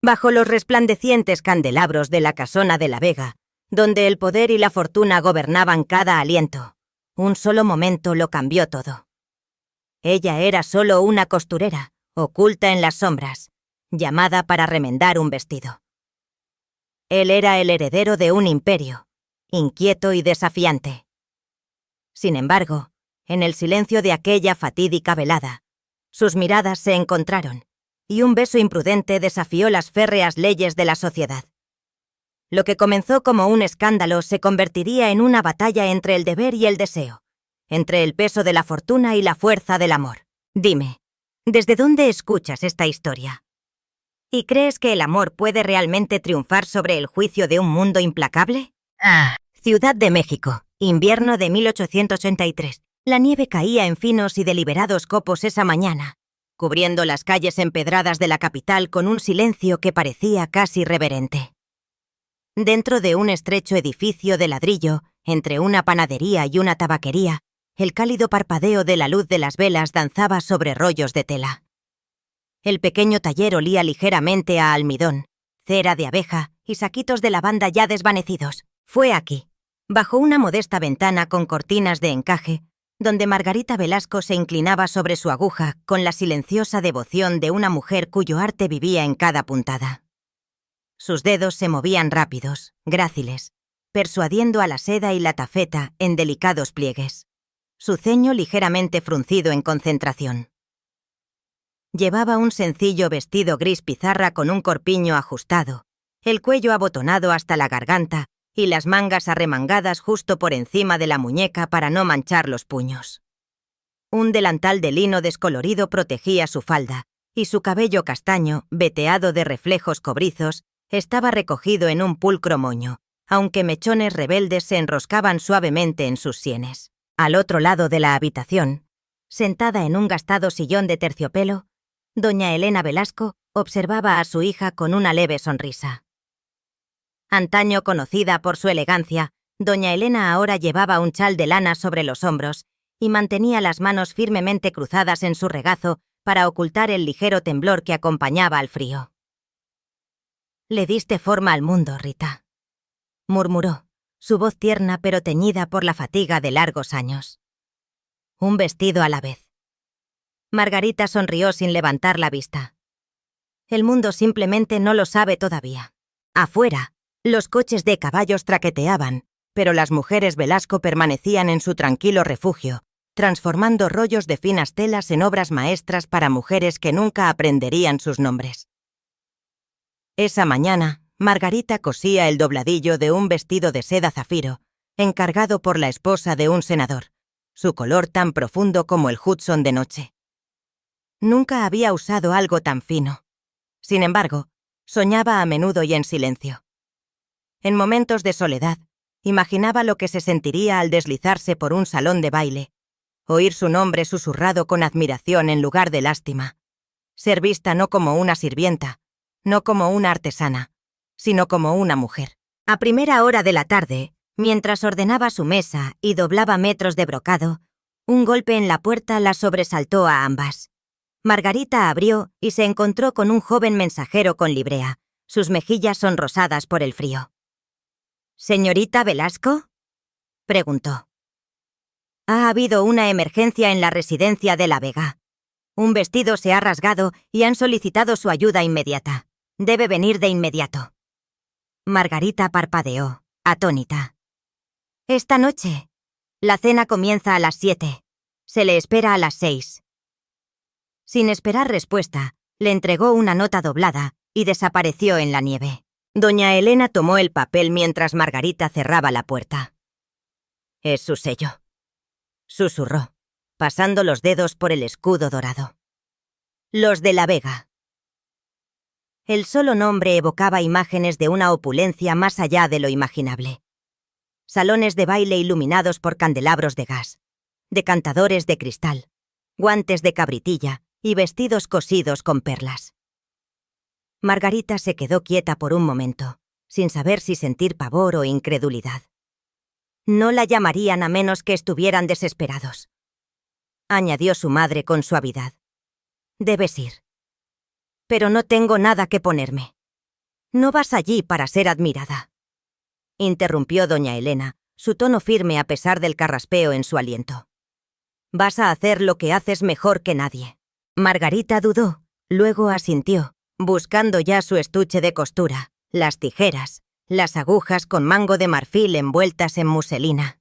bajo los resplandecientes candelabros de la casona de la Vega, donde el poder y la fortuna gobernaban cada aliento. Un solo momento lo cambió todo. Ella era solo una costurera, oculta en las sombras, llamada para remendar un vestido. Él era el heredero de un imperio, inquieto y desafiante. Sin embargo, en el silencio de aquella fatídica velada, sus miradas se encontraron, y un beso imprudente desafió las férreas leyes de la sociedad. Lo que comenzó como un escándalo se convertiría en una batalla entre el deber y el deseo, entre el peso de la fortuna y la fuerza del amor. Dime, ¿desde dónde escuchas esta historia? ¿Y crees que el amor puede realmente triunfar sobre el juicio de un mundo implacable? Ciudad de México, invierno de 1883. La nieve caía en finos y deliberados copos esa mañana, cubriendo las calles empedradas de la capital con un silencio que parecía casi reverente. Dentro de un estrecho edificio de ladrillo, entre una panadería y una tabaquería, el cálido parpadeo de la luz de las velas danzaba sobre rollos de tela. El pequeño taller olía ligeramente a almidón, cera de abeja y saquitos de lavanda ya desvanecidos. Fue aquí, bajo una modesta ventana con cortinas de encaje, donde Margarita Velasco se inclinaba sobre su aguja con la silenciosa devoción de una mujer cuyo arte vivía en cada puntada. Sus dedos se movían rápidos, gráciles, persuadiendo a la seda y la tafeta en delicados pliegues, su ceño ligeramente fruncido en concentración. Llevaba un sencillo vestido gris pizarra con un corpiño ajustado, el cuello abotonado hasta la garganta y las mangas arremangadas justo por encima de la muñeca para no manchar los puños. Un delantal de lino descolorido protegía su falda, y su cabello castaño, veteado de reflejos cobrizos, estaba recogido en un pulcro moño, aunque mechones rebeldes se enroscaban suavemente en sus sienes. Al otro lado de la habitación, sentada en un gastado sillón de terciopelo, doña Elena Velasco observaba a su hija con una leve sonrisa. Antaño conocida por su elegancia, doña Elena ahora llevaba un chal de lana sobre los hombros y mantenía las manos firmemente cruzadas en su regazo para ocultar el ligero temblor que acompañaba al frío. «Le diste forma al mundo, Rita», murmuró, su voz tierna pero teñida por la fatiga de largos años. Un vestido a la vez. Margarita sonrió sin levantar la vista. El mundo simplemente no lo sabe todavía. Afuera, los coches de caballos traqueteaban, pero las mujeres Velasco permanecían en su tranquilo refugio, transformando rollos de finas telas en obras maestras para mujeres que nunca aprenderían sus nombres. Esa mañana, Margarita cosía el dobladillo de un vestido de seda zafiro, encargado por la esposa de un senador, su color tan profundo como el Hudson de noche. Nunca había usado algo tan fino. Sin embargo, soñaba a menudo y en silencio. En momentos de soledad, imaginaba lo que se sentiría al deslizarse por un salón de baile, oír su nombre susurrado con admiración en lugar de lástima, ser vista no como una sirvienta, no como una artesana, sino como una mujer. A primera hora de la tarde, mientras ordenaba su mesa y doblaba metros de brocado, un golpe en la puerta la sobresaltó a ambas. Margarita abrió y se encontró con un joven mensajero con librea, sus mejillas sonrosadas por el frío. «¿Señorita Velasco?», preguntó. «Ha habido una emergencia en la residencia de La Vega. Un vestido se ha rasgado y han solicitado su ayuda inmediata. Debe venir de inmediato». Margarita parpadeó, atónita. «Esta noche. La cena comienza a las 7. Se le espera a las 6. Sin esperar respuesta, le entregó una nota doblada y desapareció en la nieve. Doña Elena tomó el papel mientras Margarita cerraba la puerta. «Es su sello», susurró, pasando los dedos por el escudo dorado. «Los de La Vega». El solo nombre evocaba imágenes de una opulencia más allá de lo imaginable. Salones de baile iluminados por candelabros de gas, decantadores de cristal, guantes de cabritilla y vestidos cosidos con perlas. Margarita se quedó quieta por un momento, sin saber si sentir pavor o incredulidad. No la llamarían a menos que estuvieran desesperados, añadió su madre con suavidad. «Debes ir». «Pero no tengo nada que ponerme». No vas allí para ser admirada. Interrumpió doña Elena, su tono firme a pesar del carraspeo en su aliento. Vas a hacer lo que haces mejor que nadie. Margarita dudó, luego asintió, buscando ya su estuche de costura, las tijeras, las agujas con mango de marfil envueltas en muselina.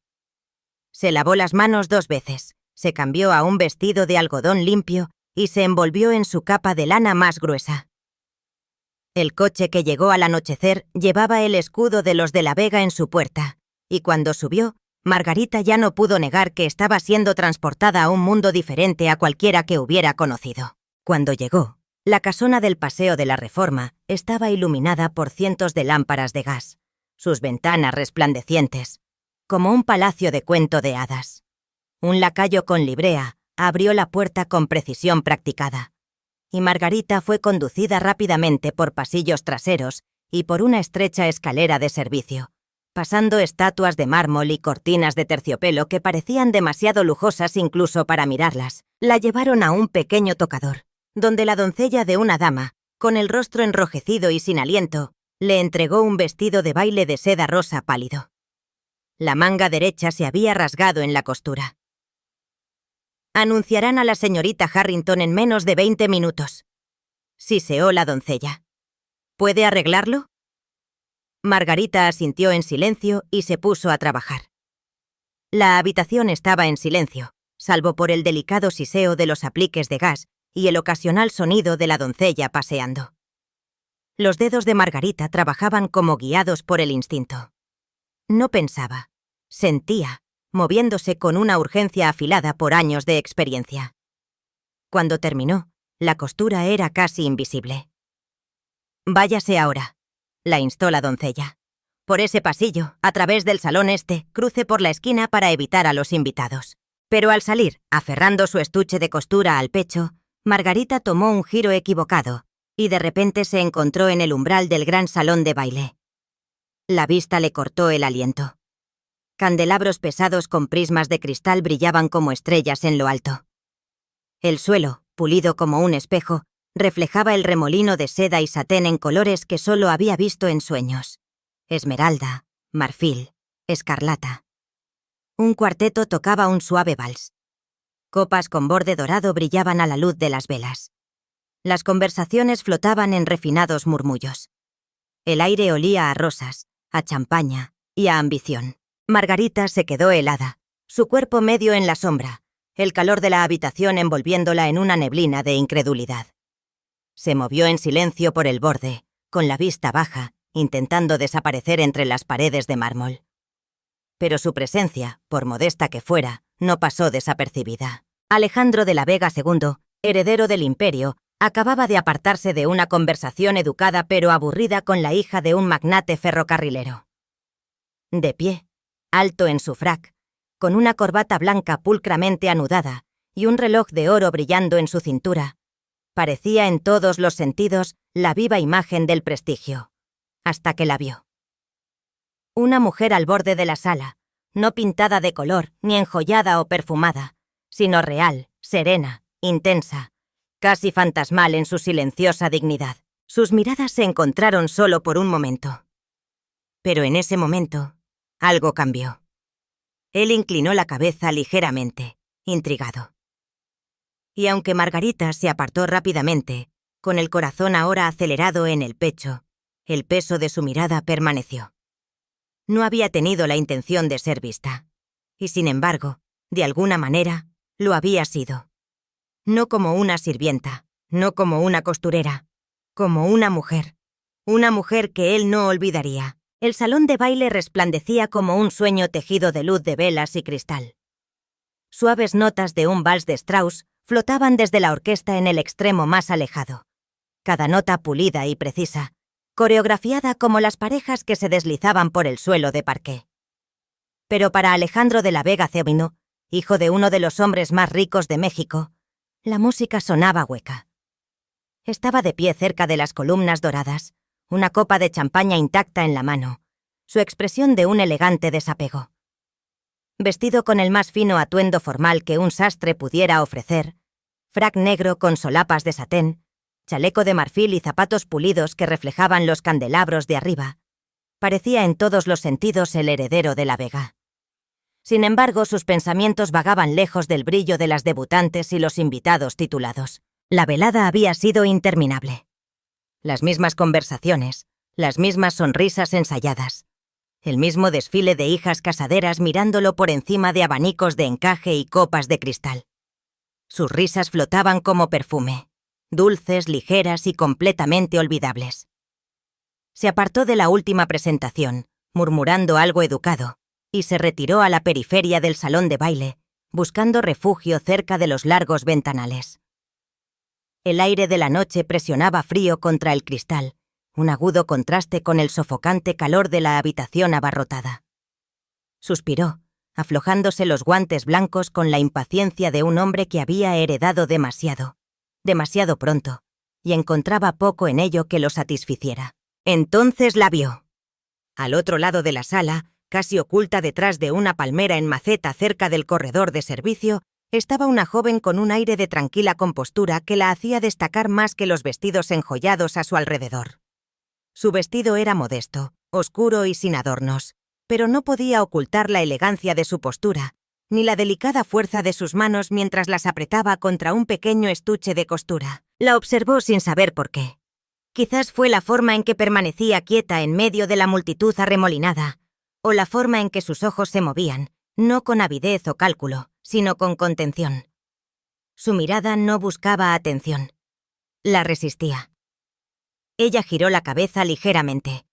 Se lavó las manos 2 veces, se cambió a un vestido de algodón limpio y se envolvió en su capa de lana más gruesa. El coche que llegó al anochecer llevaba el escudo de los de la Vega en su puerta, y cuando subió, Margarita ya no pudo negar que estaba siendo transportada a un mundo diferente a cualquiera que hubiera conocido. Cuando llegó, la casona del Paseo de la Reforma estaba iluminada por cientos de lámparas de gas, sus ventanas resplandecientes, como un palacio de cuento de hadas. Un lacayo con librea abrió la puerta con precisión practicada, y Margarita fue conducida rápidamente por pasillos traseros y por una estrecha escalera de servicio, pasando estatuas de mármol y cortinas de terciopelo que parecían demasiado lujosas incluso para mirarlas. La llevaron a un pequeño tocador, donde la doncella de una dama, con el rostro enrojecido y sin aliento, le entregó un vestido de baile de seda rosa pálido. La manga derecha se había rasgado en la costura. Anunciarán a la señorita Harrington en menos de 20 minutos. Siseó la doncella. ¿Puede arreglarlo? Margarita asintió en silencio y se puso a trabajar. La habitación estaba en silencio, salvo por el delicado siseo de los apliques de gas y el ocasional sonido de la doncella paseando. Los dedos de Margarita trabajaban como guiados por el instinto. No pensaba, sentía, moviéndose con una urgencia afilada por años de experiencia. Cuando terminó, la costura era casi invisible. «Váyase ahora», la instó la doncella. «Por ese pasillo, a través del salón cruce por la esquina para evitar a los invitados». Pero al salir, aferrando su estuche de costura al pecho, Margarita tomó un giro equivocado y de repente se encontró en el umbral del gran salón de baile. La vista le cortó el aliento. Candelabros pesados con prismas de cristal brillaban como estrellas en lo alto. El suelo, pulido como un espejo, reflejaba el remolino de seda y satén en colores que solo había visto en sueños: esmeralda, marfil, escarlata. Un cuarteto tocaba un suave vals. Copas con borde dorado brillaban a la luz de las velas. Las conversaciones flotaban en refinados murmullos. El aire olía a rosas, a champaña y a ambición. Margarita se quedó helada, su cuerpo medio en la sombra, el calor de la habitación envolviéndola en una neblina de incredulidad. Se movió en silencio por el borde, con la vista baja, intentando desaparecer entre las paredes de mármol. Pero su presencia, por modesta que fuera, no pasó desapercibida. Alejandro de la Vega II, heredero del imperio, acababa de apartarse de una conversación educada pero aburrida con la hija de un magnate ferrocarrilero. De pie, alto en su frac, con una corbata blanca pulcramente anudada y un reloj de oro brillando en su cintura, parecía en todos los sentidos la viva imagen del prestigio, hasta que la vio. Una mujer al borde de la sala, no pintada de color, ni enjollada o perfumada, sino real, serena, intensa, casi fantasmal en su silenciosa dignidad. Sus miradas se encontraron solo por un momento. Pero en ese momento, algo cambió. Él inclinó la cabeza ligeramente, intrigado. Y aunque Margarita se apartó rápidamente, con el corazón ahora acelerado en el pecho, el peso de su mirada permaneció. No había tenido la intención de ser vista, y sin embargo, de alguna manera, lo había sido. No como una sirvienta, no como una costurera, como una mujer que él no olvidaría. El salón de baile resplandecía como un sueño tejido de luz de velas y cristal. Suaves notas de un vals de Strauss flotaban desde la orquesta en el extremo más alejado. Cada nota pulida y precisa, coreografiada como las parejas que se deslizaban por el suelo de parqué. Pero para Alejandro de la Vega II, hijo de uno de los hombres más ricos de México, la música sonaba hueca. Estaba de pie cerca de las columnas doradas, una copa de champaña intacta en la mano, su expresión de un elegante desapego. Vestido con el más fino atuendo formal que un sastre pudiera ofrecer, frac negro con solapas de satén, chaleco de marfil y zapatos pulidos que reflejaban los candelabros de arriba. Parecía en todos los sentidos el heredero de la Vega. Sin embargo, sus pensamientos vagaban lejos del brillo de las debutantes y los invitados titulados. La velada había sido interminable. Las mismas conversaciones, las mismas sonrisas ensayadas, el mismo desfile de hijas casaderas mirándolo por encima de abanicos de encaje y copas de cristal. Sus risas flotaban como perfume, dulces, ligeras y completamente olvidables. Se apartó de la última presentación, murmurando algo educado, y se retiró a la periferia del salón de baile, buscando refugio cerca de los largos ventanales. El aire de la noche presionaba frío contra el cristal, un agudo contraste con el sofocante calor de la habitación abarrotada. Suspiró, aflojándose los guantes blancos con la impaciencia de un hombre que había heredado demasiado pronto, y encontraba poco en ello que lo satisficiera. Entonces la vio. Al otro lado de la sala, casi oculta detrás de una palmera en maceta cerca del corredor de servicio, estaba una joven con un aire de tranquila compostura que la hacía destacar más que los vestidos enjollados a su alrededor. Su vestido era modesto, oscuro y sin adornos, pero no podía ocultar la elegancia de su postura, ni la delicada fuerza de sus manos mientras las apretaba contra un pequeño estuche de costura. La observó sin saber por qué. Quizás fue la forma en que permanecía quieta en medio de la multitud arremolinada, o la forma en que sus ojos se movían, no con avidez o cálculo, sino con contención. Su mirada no buscaba atención. La resistía. Ella giró la cabeza ligeramente,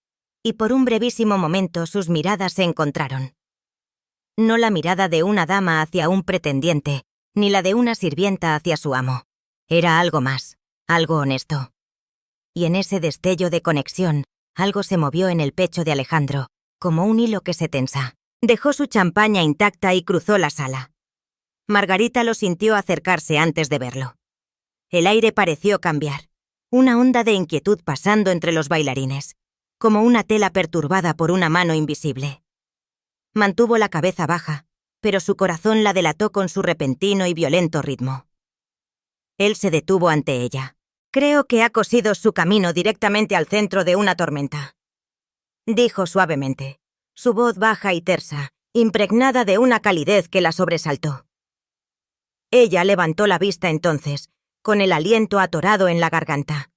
y por un brevísimo momento sus miradas se encontraron. No la mirada de una dama hacia un pretendiente, ni la de una sirvienta hacia su amo. Era algo más, algo honesto. Y en ese destello de conexión, algo se movió en el pecho de Alejandro, como un hilo que se tensa. Dejó su champaña intacta y cruzó la sala. Margarita lo sintió acercarse antes de verlo. El aire pareció cambiar, una onda de inquietud pasando entre los bailarines, como una tela perturbada por una mano invisible. Mantuvo la cabeza baja, pero su corazón la delató con su repentino y violento ritmo. Él se detuvo ante ella. «Creo que ha cosido su camino directamente al centro de una tormenta», dijo suavemente, su voz baja y tersa, impregnada de una calidez que la sobresaltó. Ella levantó la vista entonces, con el aliento atorado en la garganta.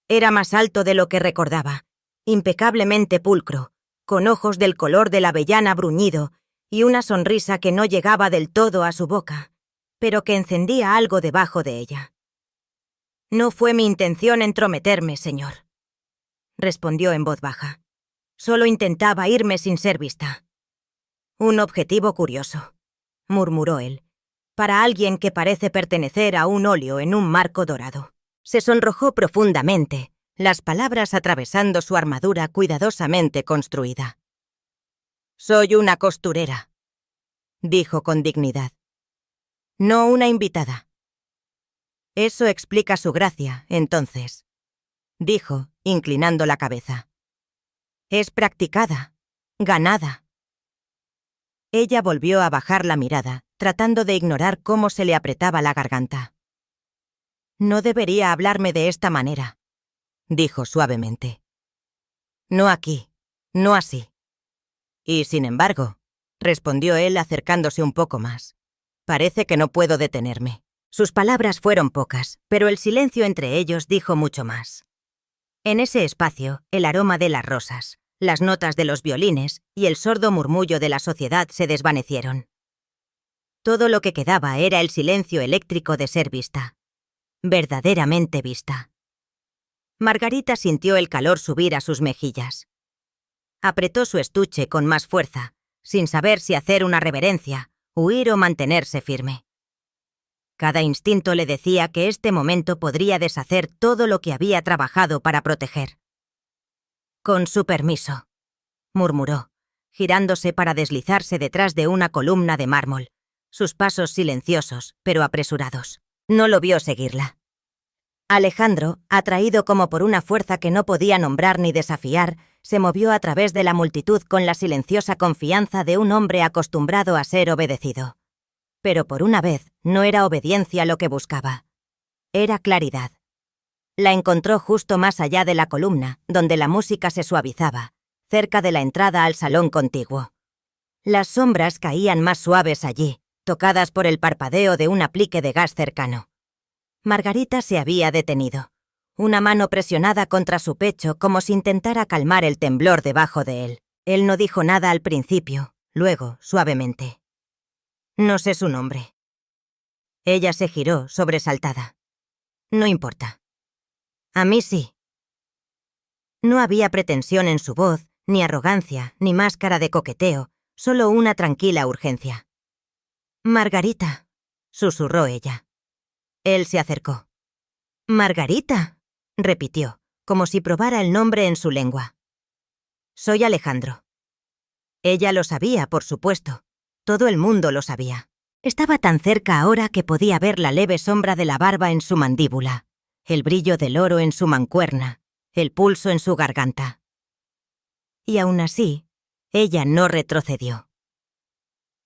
Era más alto de lo que recordaba, impecablemente pulcro, con ojos del color del avellana bruñido y una sonrisa que no llegaba del todo a su boca, pero que encendía algo debajo de ella. «No fue mi intención entrometerme, señor», respondió en voz baja. «Solo intentaba irme sin ser vista». «Un objetivo curioso», murmuró él, «para alguien que parece pertenecer a un óleo en un marco dorado». Se sonrojó profundamente, las palabras atravesando su armadura cuidadosamente construida. «Soy una costurera», dijo con dignidad. «No una invitada». «Eso explica su gracia, entonces», dijo, inclinando la cabeza. «Es practicada, ganada». Ella volvió a bajar la mirada, tratando de ignorar cómo se le apretaba la garganta. «No debería hablarme de esta manera», dijo suavemente. «No aquí, no así». «Y sin embargo», respondió él acercándose un poco más, «parece que no puedo detenerme». Sus palabras fueron pocas, pero el silencio entre ellos dijo mucho más. En ese espacio, el aroma de las rosas, las notas de los violines y el sordo murmullo de la sociedad se desvanecieron. Todo lo que quedaba era el silencio eléctrico de ser vista. Verdaderamente vista. Margarita sintió el calor subir a sus mejillas. Apretó su estuche con más fuerza, sin saber si hacer una reverencia, huir o mantenerse firme. Cada instinto le decía que este momento podría deshacer todo lo que había trabajado para proteger. «Con su permiso», murmuró, girándose para deslizarse detrás de una columna de mármol, sus pasos silenciosos, pero apresurados. No lo vio seguirla. Alejandro, atraído como por una fuerza que no podía nombrar ni desafiar, se movió a través de la multitud con la silenciosa confianza de un hombre acostumbrado a ser obedecido. Pero por una vez no era obediencia lo que buscaba. Era claridad. La encontró justo más allá de la columna, donde la música se suavizaba, cerca de la entrada al salón contiguo. Las sombras caían más suaves allí, tocadas por el parpadeo de un aplique de gas cercano. Margarita se había detenido, una mano presionada contra su pecho como si intentara calmar el temblor debajo de él. Él no dijo nada al principio, luego, suavemente. «No sé su nombre». Ella se giró, sobresaltada. «No importa». «A mí sí». No había pretensión en su voz, ni arrogancia, ni máscara de coqueteo, solo una tranquila urgencia. «Margarita», susurró ella. Él se acercó. «Margarita», repitió, como si probara el nombre en su lengua. «Soy Alejandro». Ella lo sabía, por supuesto. Todo el mundo lo sabía. Estaba tan cerca ahora que podía ver la leve sombra de la barba en su mandíbula, el brillo del oro en su mancuerna, el pulso en su garganta. Y aún así, ella no retrocedió.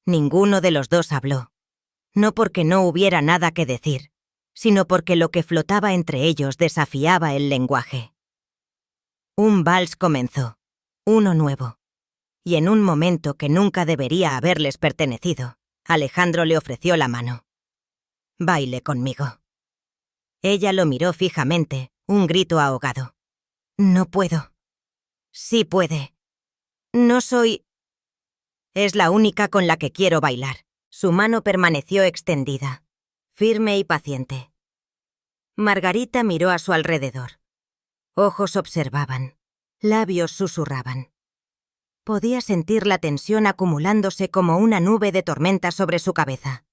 Ninguno de los dos habló, no porque no hubiera nada que decir, sino porque lo que flotaba entre ellos desafiaba el lenguaje. Un vals comenzó, uno nuevo, y en un momento que nunca debería haberles pertenecido, Alejandro le ofreció la mano. «Baile conmigo». Ella lo miró fijamente, un grito ahogado. «No puedo». «Sí puede». «No soy...» «Es la única con la que quiero bailar». Su mano permaneció extendida, firme y paciente. Margarita miró a su alrededor. Ojos observaban, labios susurraban. Podía sentir la tensión acumulándose como una nube de tormenta sobre su cabeza.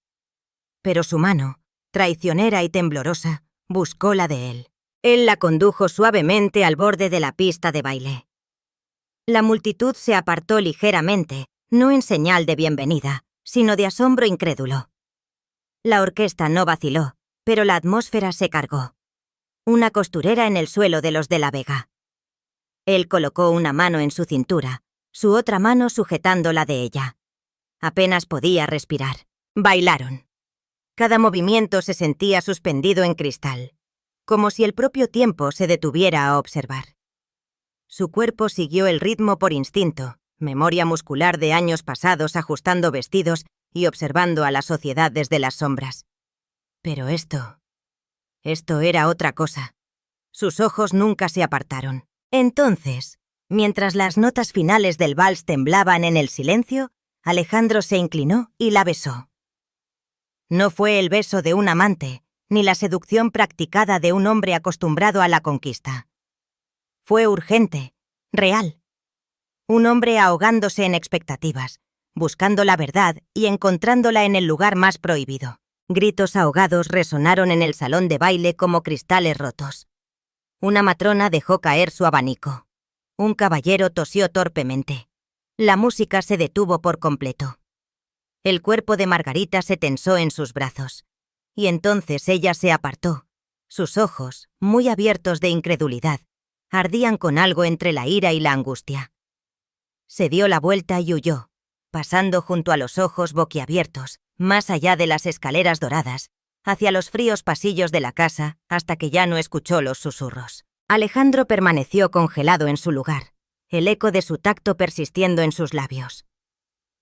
Pero su mano, traicionera y temblorosa, buscó la de él. Él la condujo suavemente al borde de la pista de baile. La multitud se apartó ligeramente, no en señal de bienvenida, sino de asombro incrédulo. La orquesta no vaciló, pero la atmósfera se cargó. Una costurera en el suelo de los de la Vega. Él colocó una mano en su cintura, su otra mano sujetando la de ella. Apenas podía respirar. Bailaron. Cada movimiento se sentía suspendido en cristal, como si el propio tiempo se detuviera a observar. Su cuerpo siguió el ritmo por instinto, memoria muscular de años pasados ajustando vestidos y observando a la sociedad desde las sombras. Pero esto era otra cosa. Sus ojos nunca se apartaron. Entonces, mientras las notas finales del vals temblaban en el silencio, Alejandro se inclinó y la besó. No fue el beso de un amante, ni la seducción practicada de un hombre acostumbrado a la conquista. Fue urgente, real. Un hombre ahogándose en expectativas, buscando la verdad y encontrándola en el lugar más prohibido. Gritos ahogados resonaron en el salón de baile como cristales rotos. Una matrona dejó caer su abanico. Un caballero tosió torpemente. La música se detuvo por completo. El cuerpo de Margarita se tensó en sus brazos. Y entonces ella se apartó. Sus ojos, muy abiertos de incredulidad, ardían con algo entre la ira y la angustia. Se dio la vuelta y huyó, pasando junto a los ojos boquiabiertos, más allá de las escaleras doradas, hacia los fríos pasillos de la casa, hasta que ya no escuchó los susurros. Alejandro permaneció congelado en su lugar, el eco de su tacto persistiendo en sus labios.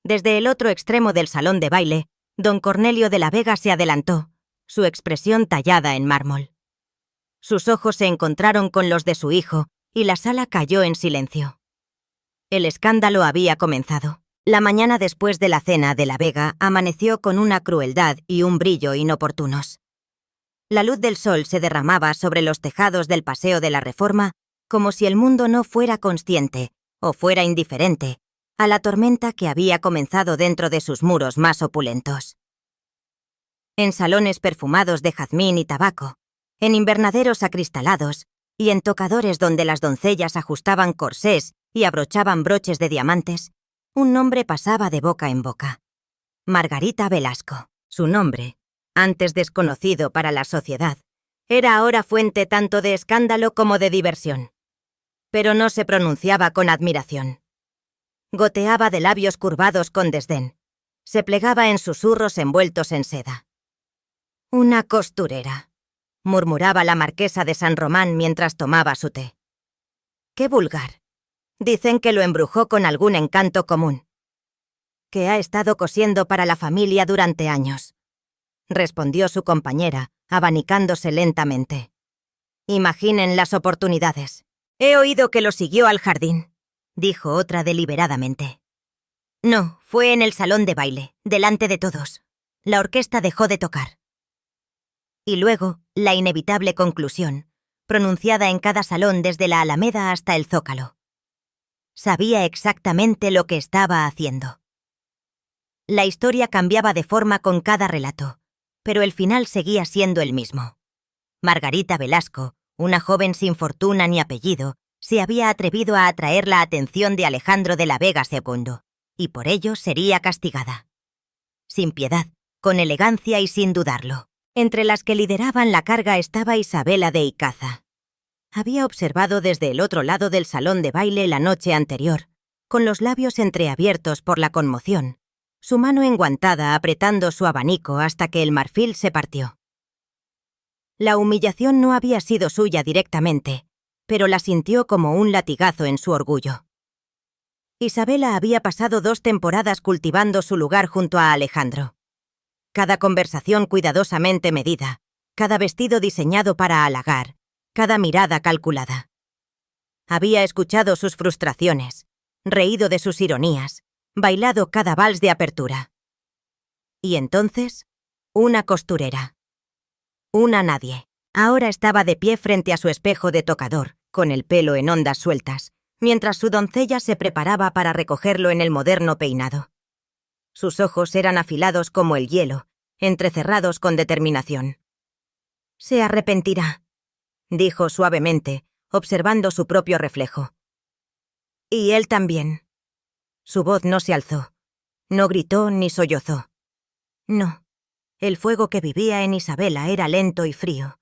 Desde el otro extremo del salón de baile, don Cornelio de la Vega se adelantó, su expresión tallada en mármol. Sus ojos se encontraron con los de su hijo, y la sala cayó en silencio. El escándalo había comenzado. La mañana después de la cena de la Vega amaneció con una crueldad y un brillo inoportunos. La luz del sol se derramaba sobre los tejados del Paseo de la Reforma como si el mundo no fuera consciente, o fuera indiferente, a la tormenta que había comenzado dentro de sus muros más opulentos. En salones perfumados de jazmín y tabaco, en invernaderos acristalados y en tocadores donde las doncellas ajustaban corsés y abrochaban broches de diamantes, un nombre pasaba de boca en boca. Margarita Velasco. Su nombre, antes desconocido para la sociedad, era ahora fuente tanto de escándalo como de diversión. Pero no se pronunciaba con admiración. Goteaba de labios curvados con desdén. Se plegaba en susurros envueltos en seda. Una costurera. murmuraba la marquesa de San Román mientras tomaba su té. ¡Qué vulgar! Dicen que lo embrujó con algún encanto común. Que ha estado cosiendo para la familia durante años, respondió su compañera, abanicándose lentamente. Imaginen las oportunidades. He oído que lo siguió al jardín, dijo otra deliberadamente. No, fue en el salón de baile, delante de todos. La orquesta dejó de tocar. Y luego, la inevitable conclusión, pronunciada en cada salón desde la Alameda hasta el Zócalo. Sabía exactamente lo que estaba haciendo. La historia cambiaba de forma con cada relato, pero el final seguía siendo el mismo. Margarita Velasco, una joven sin fortuna ni apellido, se había atrevido a atraer la atención de Alejandro de la Vega II, y por ello sería castigada. Sin piedad, con elegancia y sin dudarlo. Entre las que lideraban la carga estaba Isabela de Icaza. Había observado desde el otro lado del salón de baile la noche anterior, con los labios entreabiertos por la conmoción, su mano enguantada apretando su abanico hasta que el marfil se partió. La humillación no había sido suya directamente, pero la sintió como un latigazo en su orgullo. Isabela había pasado 2 temporadas cultivando su lugar junto a Alejandro. Cada conversación cuidadosamente medida, cada vestido diseñado para halagar, cada mirada calculada. Había escuchado sus frustraciones, reído de sus ironías, bailado cada vals de apertura. Y entonces, una costurera. Una nadie. Ahora estaba de pie frente a su espejo de tocador, con el pelo en ondas sueltas, mientras su doncella se preparaba para recogerlo en el moderno peinado. Sus ojos eran afilados como el hielo, entrecerrados con determinación. «Se arrepentirá», dijo suavemente, observando su propio reflejo. «Y él también». Su voz no se alzó. No gritó ni sollozó. No. El fuego que vivía en Isabela era lento y frío,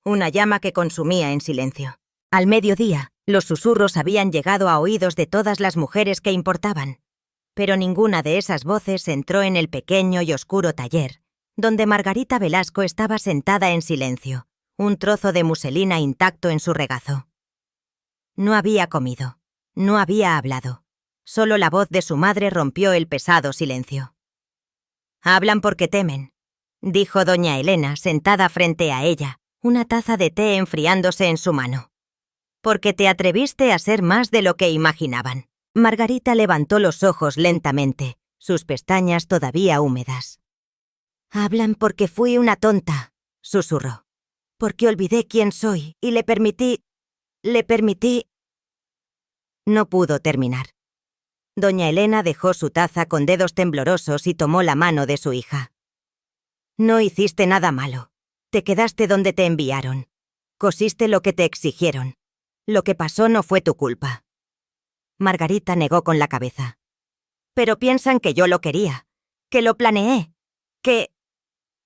una llama que consumía en silencio. Al mediodía, los susurros habían llegado a oídos de todas las mujeres que importaban, pero ninguna de esas voces entró en el pequeño y oscuro taller, donde Margarita Velasco estaba sentada en silencio, un trozo de muselina intacto en su regazo. No había comido, no había hablado. Solo la voz de su madre rompió el pesado silencio. «Hablan porque temen», dijo doña Elena sentada frente a ella, una taza de té enfriándose en su mano. «Porque te atreviste a ser más de lo que imaginaban». Margarita levantó los ojos lentamente, sus pestañas todavía húmedas. «Hablan porque fui una tonta», susurró. «Porque olvidé quién soy y le permití... No pudo terminar. Doña Elena dejó su taza con dedos temblorosos y tomó la mano de su hija. «No hiciste nada malo. Te quedaste donde te enviaron. Cosiste lo que te exigieron. Lo que pasó no fue tu culpa». Margarita negó con la cabeza. «Pero piensan que yo lo quería, que lo planeé, que...»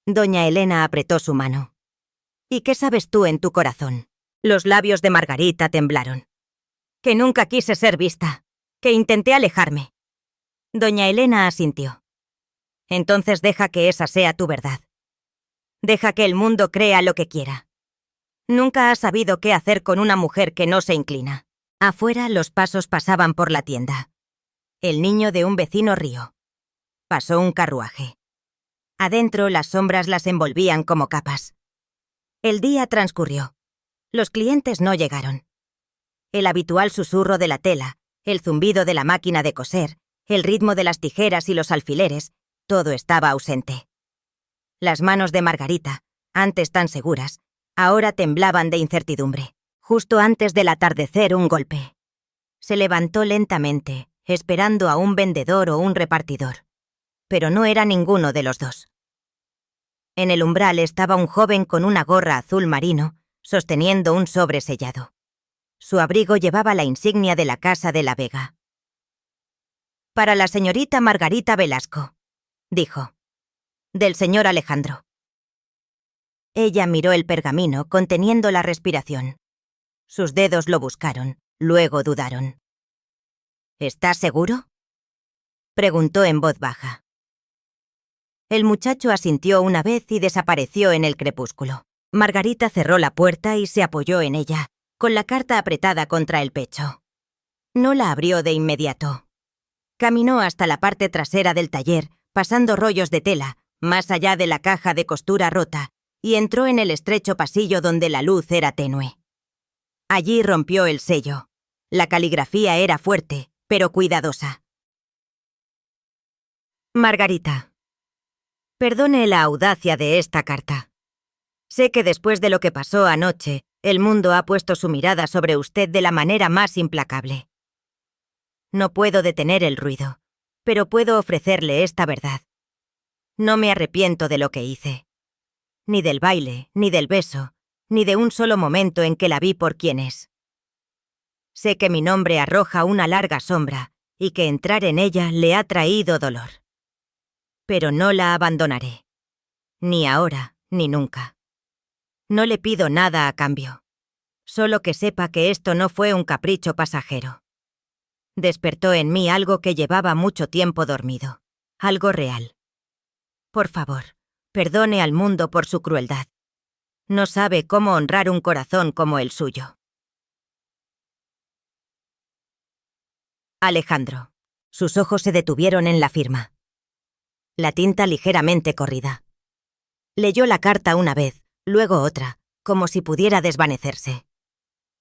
Doña Elena apretó su mano. «¿Y qué sabes tú en tu corazón?» Los labios de Margarita temblaron. «Que nunca quise ser vista, que intenté alejarme». Doña Elena asintió. «Entonces deja que esa sea tu verdad. Deja que el mundo crea lo que quiera. Nunca has sabido qué hacer con una mujer que no se inclina». Afuera los pasos pasaban por la tienda. El niño de un vecino rió. Pasó un carruaje. Adentro las sombras las envolvían como capas. El día transcurrió. Los clientes no llegaron. El habitual susurro de la tela, el zumbido de la máquina de coser, el ritmo de las tijeras y los alfileres, todo estaba ausente. Las manos de Margarita, antes tan seguras, ahora temblaban de incertidumbre. Justo antes del atardecer, un golpe. Se levantó lentamente, esperando a un vendedor o un repartidor. Pero no era ninguno de los dos. En el umbral estaba un joven con una gorra azul marino, sosteniendo un sobre sellado. Su abrigo llevaba la insignia de la Casa de la Vega. «Para la señorita Margarita Velasco», dijo. «Del señor Alejandro». Ella miró el pergamino conteniendo la respiración. Sus dedos lo buscaron, luego dudaron. «¿Estás seguro?», preguntó en voz baja. El muchacho asintió una vez y desapareció en el crepúsculo. Margarita cerró la puerta y se apoyó en ella, con la carta apretada contra el pecho. No la abrió de inmediato. Caminó hasta la parte trasera del taller, pasando rollos de tela, más allá de la caja de costura rota, y entró en el estrecho pasillo donde la luz era tenue. Allí rompió el sello. La caligrafía era fuerte, pero cuidadosa. Margarita. Perdone la audacia de esta carta. Sé que después de lo que pasó anoche, el mundo ha puesto su mirada sobre usted de la manera más implacable. No puedo detener el ruido, pero puedo ofrecerle esta verdad. No me arrepiento de lo que hice. Ni del baile, ni del beso, ni de un solo momento en que la vi por quien es. Sé que mi nombre arroja una larga sombra y que entrar en ella le ha traído dolor. Pero no la abandonaré. Ni ahora, ni nunca. No le pido nada a cambio. Solo que sepa que esto no fue un capricho pasajero. Despertó en mí algo que llevaba mucho tiempo dormido. Algo real. Por favor, perdone al mundo por su crueldad. No sabe cómo honrar un corazón como el suyo. Alejandro. Sus ojos se detuvieron en la firma. La tinta ligeramente corrida. Leyó la carta una vez, luego otra, como si pudiera desvanecerse.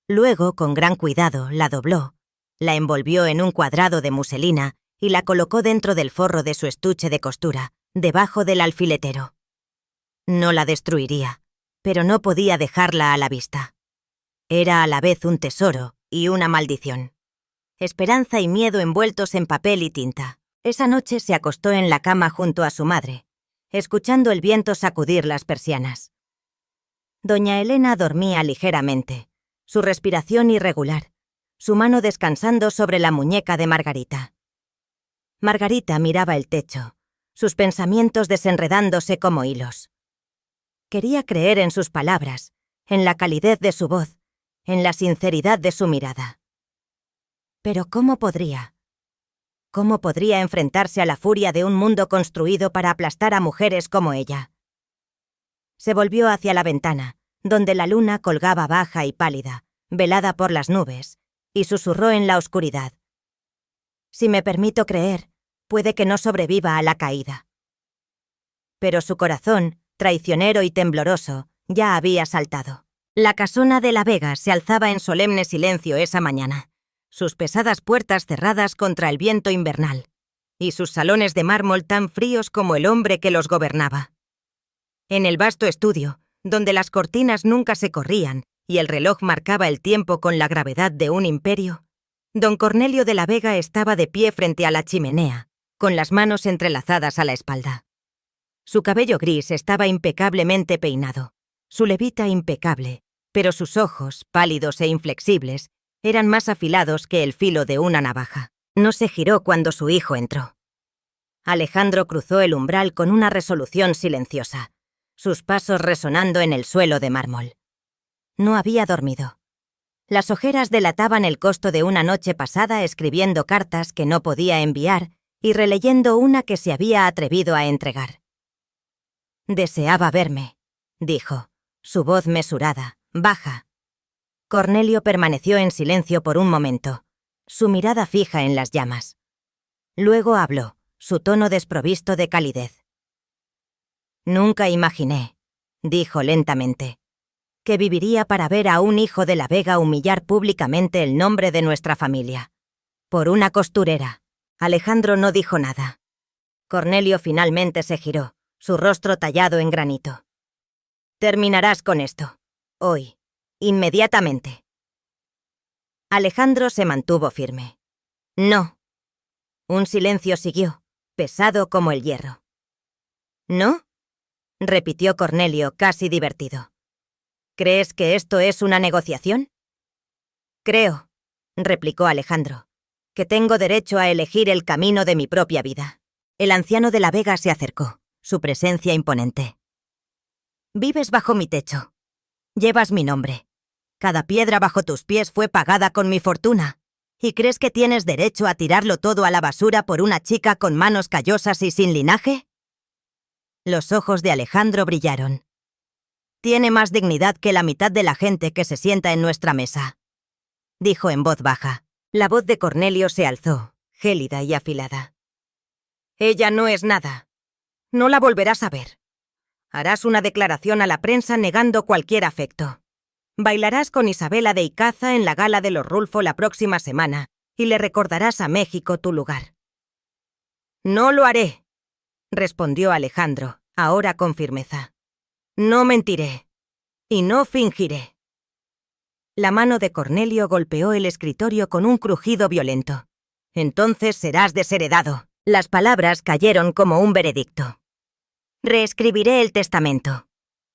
Luego, con gran cuidado, la dobló, la envolvió en un cuadrado de muselina y la colocó dentro del forro de su estuche de costura, debajo del alfiletero. No la destruiría, pero no podía dejarla a la vista. Era a la vez un tesoro y una maldición. Esperanza y miedo envueltos en papel y tinta. Esa noche se acostó en la cama junto a su madre, escuchando el viento sacudir las persianas. Doña Elena dormía ligeramente, su respiración irregular, su mano descansando sobre la muñeca de Margarita. Margarita miraba el techo, sus pensamientos desenredándose como hilos. Quería creer en sus palabras, en la calidez de su voz, en la sinceridad de su mirada. Pero ¿cómo podría? ¿Cómo podría enfrentarse a la furia de un mundo construido para aplastar a mujeres como ella? Se volvió hacia la ventana, donde la luna colgaba baja y pálida, velada por las nubes, y susurró en la oscuridad. Si me permito creer, puede que no sobreviva a la caída. Pero su corazón, traicionero y tembloroso, ya había saltado. La casona de la Vega se alzaba en solemne silencio esa mañana, sus pesadas puertas cerradas contra el viento invernal, y sus salones de mármol tan fríos como el hombre que los gobernaba. En el vasto estudio, donde las cortinas nunca se corrían y el reloj marcaba el tiempo con la gravedad de un imperio, don Cornelio de la Vega estaba de pie frente a la chimenea, con las manos entrelazadas a la espalda. Su cabello gris estaba impecablemente peinado, su levita impecable, pero sus ojos, pálidos e inflexibles, eran más afilados que el filo de una navaja. No se giró cuando su hijo entró. Alejandro cruzó el umbral con una resolución silenciosa, sus pasos resonando en el suelo de mármol. No había dormido. Las ojeras delataban el costo de una noche pasada escribiendo cartas que no podía enviar y releyendo una que se había atrevido a entregar. «Deseaba verme», dijo, su voz mesurada, baja. Cornelio permaneció en silencio por un momento, su mirada fija en las llamas. Luego habló, su tono desprovisto de calidez. «Nunca imaginé», dijo lentamente, «que viviría para ver a un hijo de la Vega humillar públicamente el nombre de nuestra familia. Por una costurera». Alejandro no dijo nada. Cornelio finalmente se giró, su rostro tallado en granito. «Terminarás con esto. Hoy. Inmediatamente». Alejandro se mantuvo firme. «No». Un silencio siguió, pesado como el hierro. «¿No?», repitió Cornelio, casi divertido. «¿Crees que esto es una negociación?» «Creo», replicó Alejandro, «que tengo derecho a elegir el camino de mi propia vida». El anciano de la Vega se acercó, su presencia imponente. «Vives bajo mi techo. Llevas mi nombre. Cada piedra bajo tus pies fue pagada con mi fortuna. ¿Y crees que tienes derecho a tirarlo todo a la basura por una chica con manos callosas y sin linaje?» Los ojos de Alejandro brillaron. Tiene más dignidad que la mitad de la gente que se sienta en nuestra mesa, dijo en voz baja. La voz de Cornelio se alzó, gélida y afilada. Ella no es nada. No la volverás a ver. Harás una declaración a la prensa negando cualquier afecto. Bailarás con Isabela de Icaza en la gala de los Rulfo la próxima semana y le recordarás a México tu lugar. No lo haré, respondió Alejandro, ahora con firmeza. No mentiré. Y no fingiré. La mano de Cornelio golpeó el escritorio con un crujido violento. Entonces serás desheredado. Las palabras cayeron como un veredicto. Reescribiré el testamento.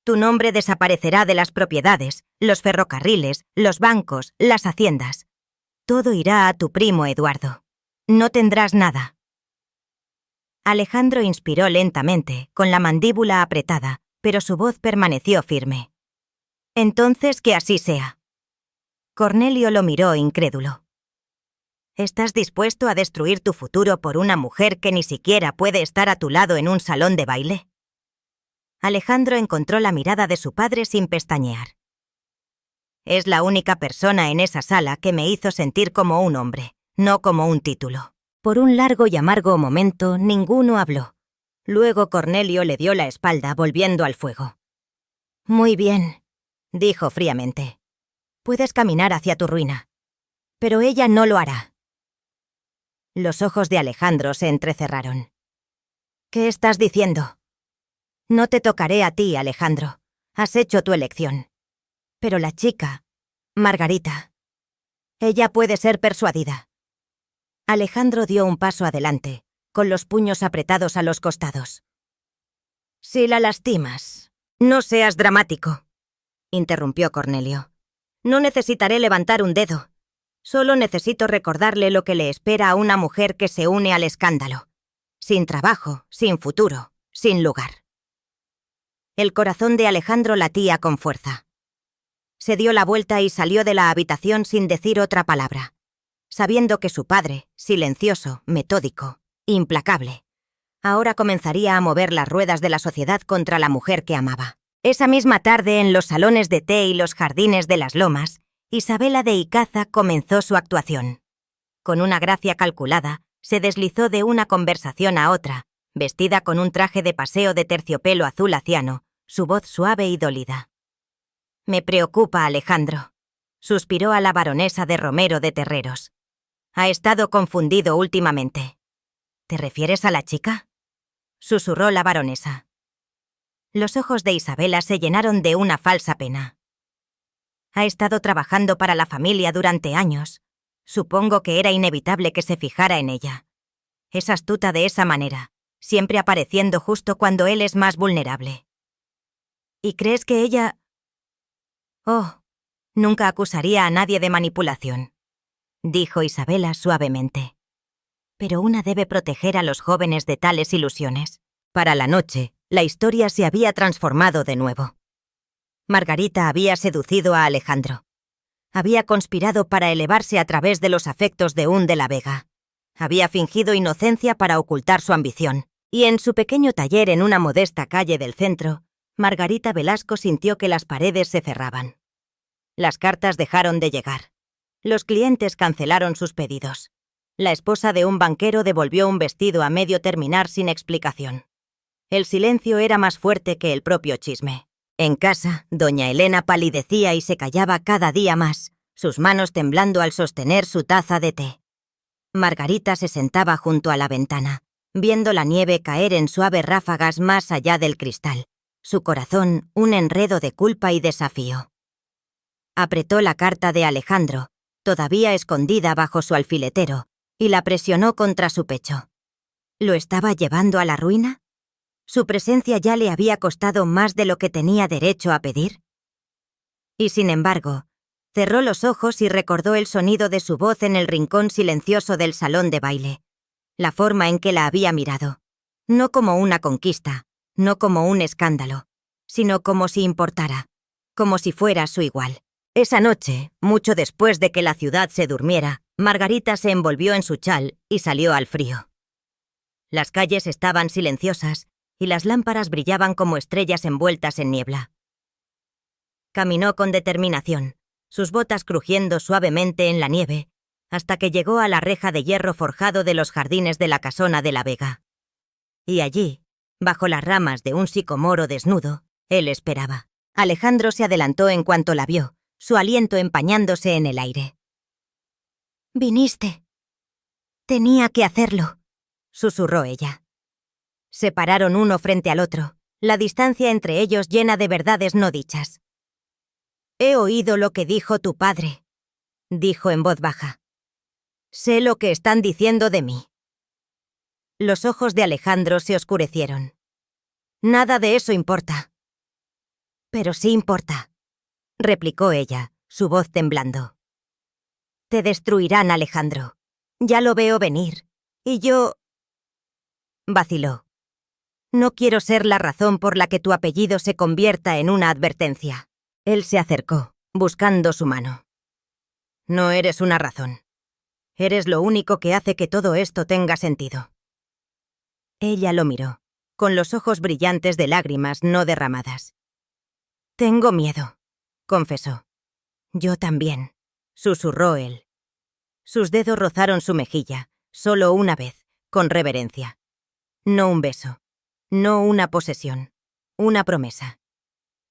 Tu nombre desaparecerá de las propiedades, los ferrocarriles, los bancos, las haciendas. Todo irá a tu primo Eduardo. No tendrás nada. Alejandro inspiró lentamente, con la mandíbula apretada, pero su voz permaneció firme. Entonces que así sea. Cornelio lo miró incrédulo. ¿Estás dispuesto a destruir tu futuro por una mujer que ni siquiera puede estar a tu lado en un salón de baile? Alejandro encontró la mirada de su padre sin pestañear. Es la única persona en esa sala que me hizo sentir como un hombre, no como un título. Por un largo y amargo momento, ninguno habló. Luego Cornelio le dio la espalda, volviendo al fuego. Muy bien, dijo fríamente. Puedes caminar hacia tu ruina. Pero ella no lo hará. Los ojos de Alejandro se entrecerraron. ¿Qué estás diciendo? No te tocaré a ti, Alejandro. Has hecho tu elección. Pero la chica, Margarita, ella puede ser persuadida. Alejandro dio un paso adelante, con los puños apretados a los costados. Si la lastimas, no seas dramático, interrumpió Cornelio. No necesitaré levantar un dedo. Solo necesito recordarle lo que le espera a una mujer que se une al escándalo. Sin trabajo, sin futuro, sin lugar. El corazón de Alejandro latía con fuerza. Se dio la vuelta y salió de la habitación sin decir otra palabra, sabiendo que su padre, silencioso, metódico, implacable, ahora comenzaría a mover las ruedas de la sociedad contra la mujer que amaba. Esa misma tarde, en los salones de té y los jardines de las Lomas, Isabela de Icaza comenzó su actuación. Con una gracia calculada, se deslizó de una conversación a otra, vestida con un traje de paseo de terciopelo azul aciano, su voz suave y dolida. Me preocupa, Alejandro, suspiró a la baronesa de Romero de Terreros. Ha estado confundido últimamente. ¿Te refieres a la chica? Susurró la baronesa. Los ojos de Isabela se llenaron de una falsa pena. Ha estado trabajando para la familia durante años. Supongo que era inevitable que se fijara en ella. Es astuta de esa manera, siempre apareciendo justo cuando él es más vulnerable. ¿Y crees que ella...? Oh, nunca acusaría a nadie de manipulación, dijo Isabela suavemente. Pero una debe proteger a los jóvenes de tales ilusiones. Para la noche, la historia se había transformado de nuevo. Margarita había seducido a Alejandro. Había conspirado para elevarse a través de los afectos de un de la Vega. Había fingido inocencia para ocultar su ambición. Y en su pequeño taller en una modesta calle del centro, Margarita Velasco sintió que las paredes se cerraban. Las cartas dejaron de llegar. Los clientes cancelaron sus pedidos. La esposa de un banquero devolvió un vestido a medio terminar sin explicación. El silencio era más fuerte que el propio chisme. En casa, doña Elena palidecía y se callaba cada día más, sus manos temblando al sostener su taza de té. Margarita se sentaba junto a la ventana, viendo la nieve caer en suaves ráfagas más allá del cristal, su corazón un enredo de culpa y desafío. Apretó la carta de Alejandro, todavía escondida bajo su alfiletero, y la presionó contra su pecho. ¿Lo estaba llevando a la ruina? ¿Su presencia ya le había costado más de lo que tenía derecho a pedir? Y sin embargo, cerró los ojos y recordó el sonido de su voz en el rincón silencioso del salón de baile, la forma en que la había mirado, no como una conquista, no como un escándalo, sino como si importara, como si fuera su igual. Esa noche, mucho después de que la ciudad se durmiera, Margarita se envolvió en su chal y salió al frío. Las calles estaban silenciosas y las lámparas brillaban como estrellas envueltas en niebla. Caminó con determinación, sus botas crujiendo suavemente en la nieve, hasta que llegó a la reja de hierro forjado de los jardines de la casona de la Vega. Y allí, bajo las ramas de un sicomoro desnudo, él esperaba. Alejandro se adelantó en cuanto la vio, su aliento empañándose en el aire. «Viniste. Tenía que hacerlo», susurró ella. Se pararon uno frente al otro, la distancia entre ellos llena de verdades no dichas. «He oído lo que dijo tu padre», dijo en voz baja. «Sé lo que están diciendo de mí». Los ojos de Alejandro se oscurecieron. «Nada de eso importa». «Pero sí importa», replicó ella, su voz temblando. «Te destruirán, Alejandro. Ya lo veo venir. Y yo...» Vaciló. «No quiero ser la razón por la que tu apellido se convierta en una advertencia». Él se acercó, buscando su mano. «No eres una razón. Eres lo único que hace que todo esto tenga sentido». Ella lo miró, con los ojos brillantes de lágrimas no derramadas. «Tengo miedo», confesó. «Yo también», susurró él. Sus dedos rozaron su mejilla, solo una vez, con reverencia. No un beso, no una posesión, una promesa.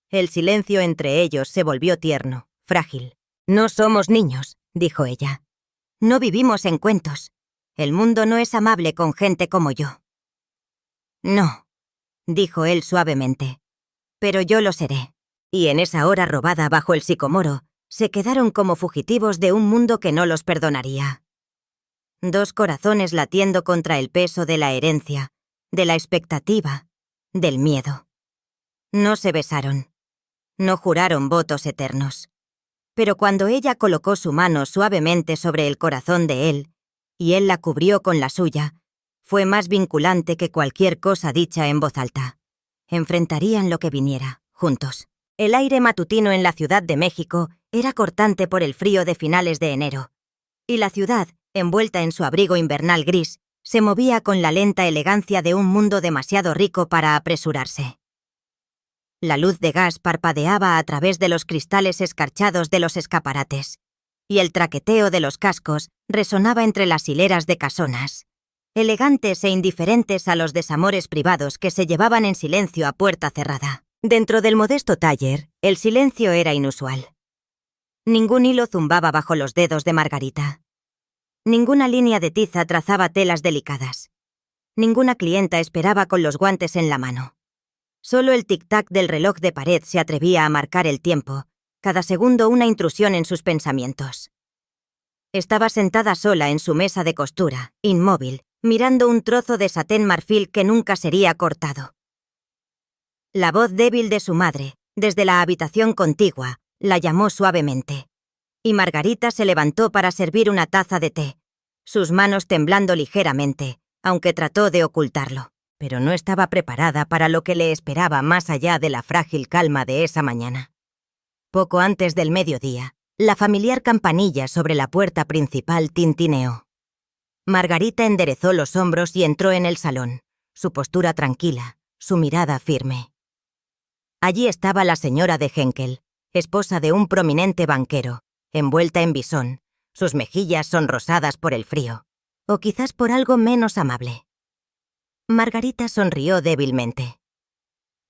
El silencio entre ellos se volvió tierno, frágil. «No somos niños», dijo ella. «No vivimos en cuentos. El mundo no es amable con gente como yo». «No», dijo él suavemente. «Pero yo lo seré». Y en esa hora robada bajo el sicomoro, se quedaron como fugitivos de un mundo que no los perdonaría. Dos corazones latiendo contra el peso de la herencia, de la expectativa, del miedo. No se besaron. No juraron votos eternos. Pero cuando ella colocó su mano suavemente sobre el corazón de él, y él la cubrió con la suya, fue más vinculante que cualquier cosa dicha en voz alta. Enfrentarían lo que viniera, juntos. El aire matutino en la Ciudad de México era cortante por el frío de finales de enero, y la ciudad, envuelta en su abrigo invernal gris, se movía con la lenta elegancia de un mundo demasiado rico para apresurarse. La luz de gas parpadeaba a través de los cristales escarchados de los escaparates, y el traqueteo de los cascos resonaba entre las hileras de casonas, elegantes e indiferentes a los desamores privados que se llevaban en silencio a puerta cerrada. Dentro del modesto taller, el silencio era inusual. Ningún hilo zumbaba bajo los dedos de Margarita. Ninguna línea de tiza trazaba telas delicadas. Ninguna clienta esperaba con los guantes en la mano. Solo el tic-tac del reloj de pared se atrevía a marcar el tiempo, cada segundo una intrusión en sus pensamientos. Estaba sentada sola en su mesa de costura, inmóvil, mirando un trozo de satén marfil que nunca sería cortado. La voz débil de su madre, desde la habitación contigua, la llamó suavemente. Y Margarita se levantó para servir una taza de té, sus manos temblando ligeramente, aunque trató de ocultarlo. Pero no estaba preparada para lo que le esperaba más allá de la frágil calma de esa mañana. Poco antes del mediodía, la familiar campanilla sobre la puerta principal tintineó. Margarita enderezó los hombros y entró en el salón, su postura tranquila, su mirada firme. Allí estaba la señora de Henkel, esposa de un prominente banquero, envuelta en visón, sus mejillas sonrosadas por el frío, o quizás por algo menos amable. Margarita sonrió débilmente.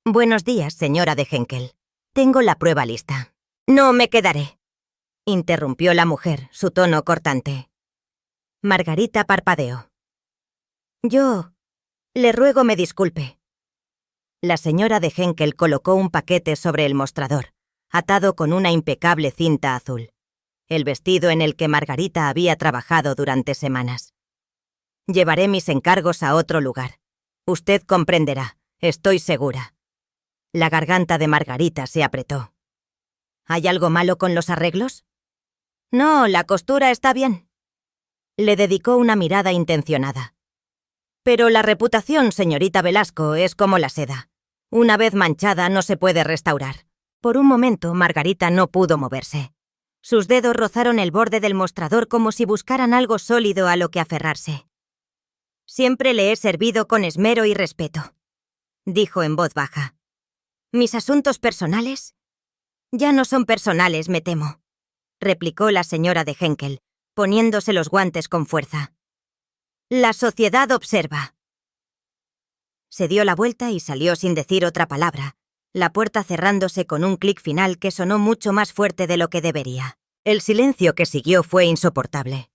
«Buenos días, señora de Henkel. Tengo la prueba lista». «No me quedaré», interrumpió la mujer, su tono cortante. Margarita parpadeó. «Yo... le ruego me disculpe». La señora de Henkel colocó un paquete sobre el mostrador, atado con una impecable cinta azul, el vestido en el que Margarita había trabajado durante semanas. «Llevaré mis encargos a otro lugar. Usted comprenderá, estoy segura». La garganta de Margarita se apretó. «¿Hay algo malo con los arreglos?» «No, la costura está bien». Le dedicó una mirada intencionada. «Pero la reputación, señorita Velasco, es como la seda. Una vez manchada no se puede restaurar». Por un momento, Margarita no pudo moverse. Sus dedos rozaron el borde del mostrador como si buscaran algo sólido a lo que aferrarse. «Siempre le he servido con esmero y respeto», dijo en voz baja. «¿Mis asuntos personales?» Ya no son personales, me temo, replicó la señora de Henkel, poniéndose los guantes con fuerza. La sociedad observa. Se dio la vuelta y salió sin decir otra palabra, la puerta cerrándose con un clic final que sonó mucho más fuerte de lo que debería. El silencio que siguió fue insoportable.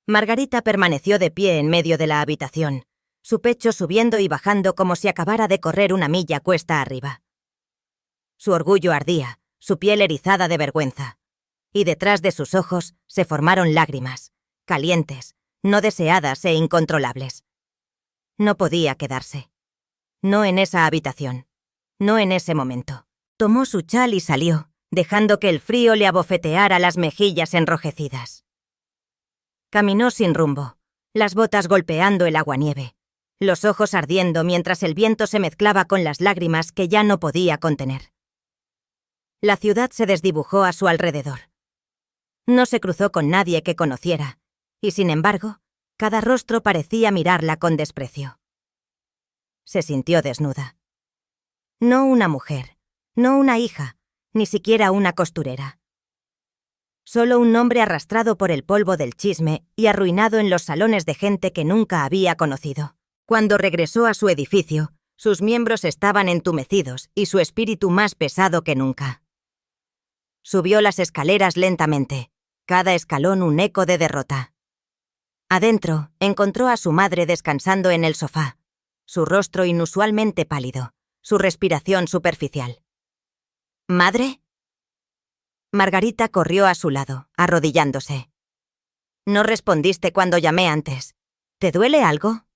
Margarita permaneció de pie en medio de la habitación, su pecho subiendo y bajando como si acabara de correr una milla cuesta arriba. Su orgullo ardía, su piel erizada de vergüenza, y detrás de sus ojos se formaron lágrimas, calientes, no deseadas e incontrolables. No podía quedarse. No en esa habitación. No en ese momento. Tomó su chal y salió, dejando que el frío le abofeteara las mejillas enrojecidas. Caminó sin rumbo, las botas golpeando el aguanieve, los ojos ardiendo mientras el viento se mezclaba con las lágrimas que ya no podía contener. La ciudad se desdibujó a su alrededor. No se cruzó con nadie que conociera, y sin embargo, cada rostro parecía mirarla con desprecio. Se sintió desnuda. No una mujer, no una hija, ni siquiera una costurera. Solo un hombre arrastrado por el polvo del chisme y arruinado en los salones de gente que nunca había conocido. Cuando regresó a su edificio, sus miembros estaban entumecidos y su espíritu más pesado que nunca. Subió las escaleras lentamente, cada escalón un eco de derrota. Adentro, encontró a su madre descansando en el sofá, su rostro inusualmente pálido, su respiración superficial. ¿Madre? Margarita corrió a su lado, arrodillándose. No respondiste cuando llamé antes. ¿Te duele algo?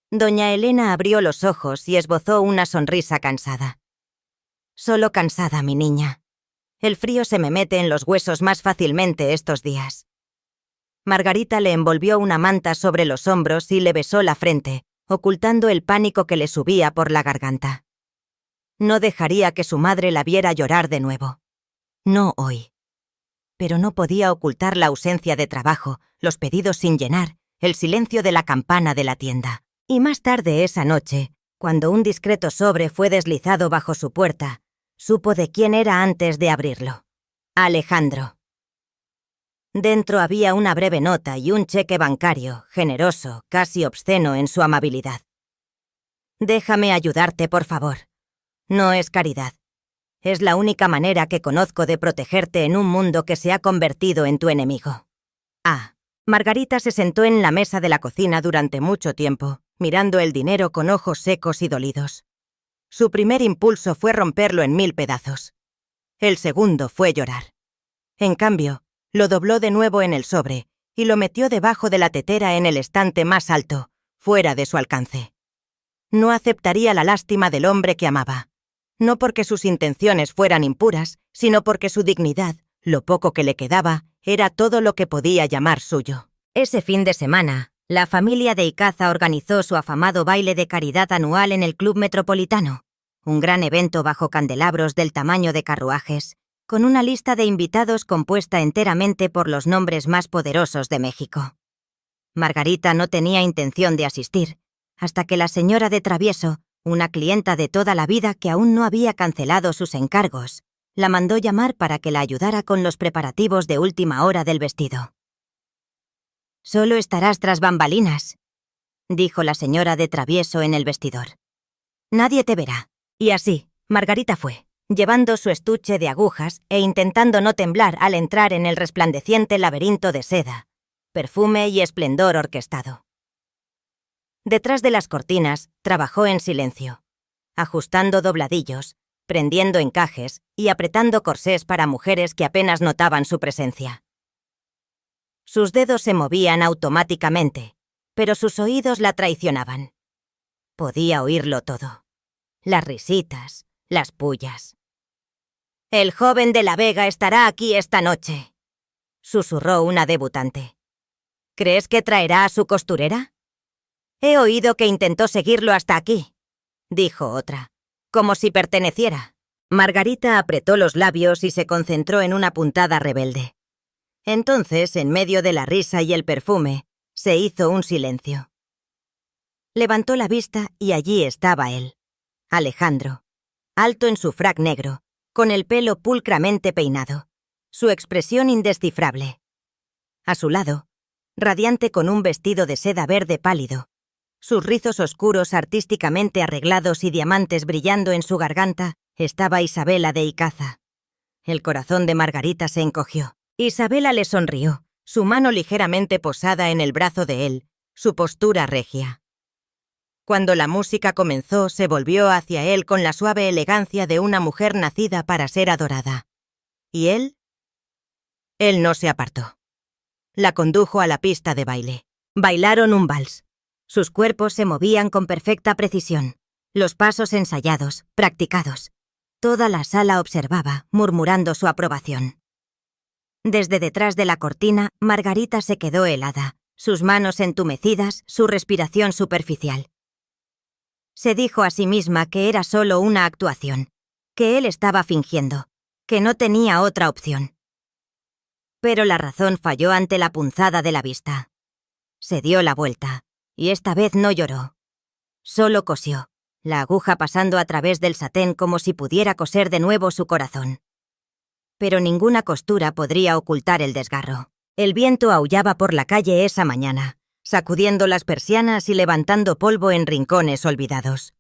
Doña Elena abrió los ojos y esbozó una sonrisa cansada. Solo cansada, mi niña. El frío se me mete en los huesos más fácilmente estos días. Margarita le envolvió una manta sobre los hombros y le besó la frente, ocultando el pánico que le subía por la garganta. No dejaría que su madre la viera llorar de nuevo. No hoy. Pero no podía ocultar la ausencia de trabajo, los pedidos sin llenar, el silencio de la campana de la tienda. Y más tarde esa noche, cuando un discreto sobre fue deslizado bajo su puerta, supo de quién era antes de abrirlo. Alejandro. Dentro había una breve nota y un cheque bancario, generoso, casi obsceno en su amabilidad. Déjame ayudarte, por favor. No es caridad. Es la única manera que conozco de protegerte en un mundo que se ha convertido en tu enemigo. Margarita se sentó en la mesa de la cocina durante mucho tiempo, mirando el dinero con ojos secos y dolidos. Su primer impulso fue romperlo en 1000 pedazos. El segundo fue llorar. En cambio, lo dobló de nuevo en el sobre y lo metió debajo de la tetera en el estante más alto, fuera de su alcance. No aceptaría la lástima del hombre que amaba. No porque sus intenciones fueran impuras, sino porque su dignidad, lo poco que le quedaba, era todo lo que podía llamar suyo. Ese fin de semana, la familia de Icaza organizó su afamado baile de caridad anual en el Club Metropolitano, un gran evento bajo candelabros del tamaño de carruajes, con una lista de invitados compuesta enteramente por los nombres más poderosos de México. Margarita no tenía intención de asistir, hasta que la señora de Travieso, una clienta de toda la vida que aún no había cancelado sus encargos, la mandó llamar para que la ayudara con los preparativos de última hora del vestido. «Solo estarás tras bambalinas», dijo la señora de Travieso en el vestidor. «Nadie te verá». Y así, Margarita fue, llevando su estuche de agujas e intentando no temblar al entrar en el resplandeciente laberinto de seda, perfume y esplendor orquestado. Detrás de las cortinas, trabajó en silencio, ajustando dobladillos, prendiendo encajes y apretando corsés para mujeres que apenas notaban su presencia. Sus dedos se movían automáticamente, pero sus oídos la traicionaban. Podía oírlo todo. Las risitas, las pullas. «El joven de la Vega estará aquí esta noche», susurró una debutante. «¿Crees que traerá a su costurera?» «He oído que intentó seguirlo hasta aquí», dijo otra, como si perteneciera. Margarita apretó los labios y se concentró en una puntada rebelde. Entonces, en medio de la risa y el perfume, se hizo un silencio. Levantó la vista y allí estaba él, Alejandro, alto en su frac negro, con el pelo pulcramente peinado, su expresión indescifrable. A su lado, radiante con un vestido de seda verde pálido, sus rizos oscuros artísticamente arreglados y diamantes brillando en su garganta, estaba Isabela de Icaza. El corazón de Margarita se encogió. Isabela le sonrió, su mano ligeramente posada en el brazo de él, su postura regia. Cuando la música comenzó, se volvió hacia él con la suave elegancia de una mujer nacida para ser adorada. ¿Y él? Él no se apartó. La condujo a la pista de baile. Bailaron un vals. Sus cuerpos se movían con perfecta precisión, los pasos ensayados, practicados. Toda la sala observaba, murmurando su aprobación. Desde detrás de la cortina, Margarita se quedó helada, sus manos entumecidas, su respiración superficial. Se dijo a sí misma que era solo una actuación, que él estaba fingiendo, que no tenía otra opción. Pero la razón falló ante la punzada de la vista. Se dio la vuelta, y esta vez no lloró. Solo cosió, la aguja pasando a través del satén como si pudiera coser de nuevo su corazón. Pero ninguna costura podría ocultar el desgarro. El viento aullaba por la calle esa mañana, sacudiendo las persianas y levantando polvo en rincones olvidados.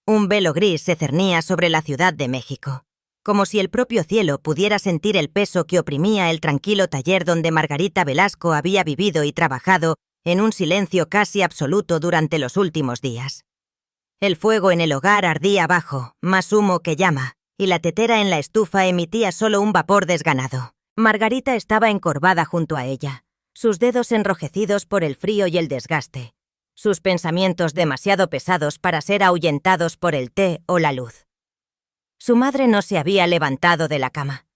Un velo gris se cernía sobre la Ciudad de México, como si el propio cielo pudiera sentir el peso que oprimía el tranquilo taller donde Margarita Velasco había vivido y trabajado en un silencio casi absoluto durante los últimos días. El fuego en el hogar ardía bajo, más humo que llama, y la tetera en la estufa emitía solo un vapor desganado. Margarita estaba encorvada junto a ella, sus dedos enrojecidos por el frío y el desgaste, sus pensamientos demasiado pesados para ser ahuyentados por el té o la luz. Su madre no se había levantado de la cama.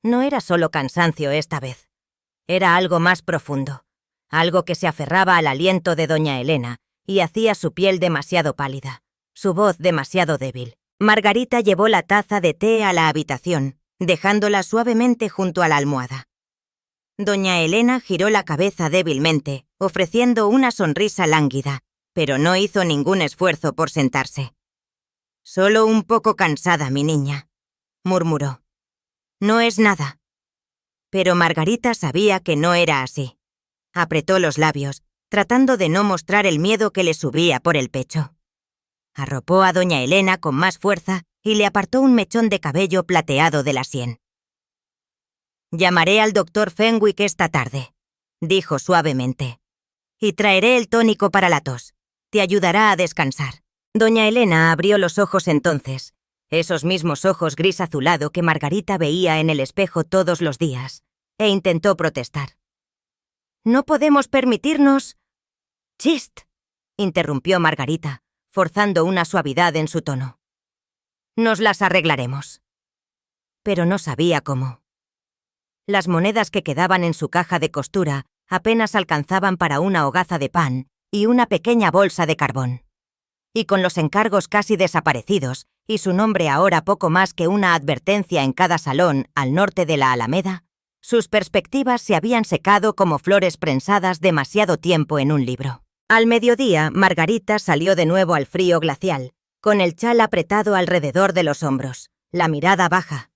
No era solo cansancio esta vez. Era algo más profundo, algo que se aferraba al aliento de doña Elena y hacía su piel demasiado pálida, su voz demasiado débil. Margarita llevó la taza de té a la habitación, dejándola suavemente junto a la almohada. Doña Elena giró la cabeza débilmente, ofreciendo una sonrisa lánguida, pero no hizo ningún esfuerzo por sentarse. «Solo un poco cansada, mi niña», murmuró. «No es nada». Pero Margarita sabía que no era así. Apretó los labios, tratando de no mostrar el miedo que le subía por el pecho. Arropó a doña Elena con más fuerza y le apartó un mechón de cabello plateado de la sien. «Llamaré al doctor Fenwick esta tarde», dijo suavemente. «Y traeré el tónico para la tos. Te ayudará a descansar». Doña Elena abrió los ojos entonces, esos mismos ojos gris azulado que Margarita veía en el espejo todos los días, e intentó protestar. «No podemos permitirnos...» «Chist», interrumpió Margarita, forzando una suavidad en su tono. «Nos las arreglaremos». Pero no sabía cómo. Las monedas que quedaban en su caja de costura apenas alcanzaban para una hogaza de pan y una pequeña bolsa de carbón. Y con los encargos casi desaparecidos, y su nombre ahora poco más que una advertencia en cada salón al norte de la Alameda, sus perspectivas se habían secado como flores prensadas demasiado tiempo en un libro. Al mediodía, Margarita salió de nuevo al frío glacial, con el chal apretado alrededor de los hombros, la mirada baja.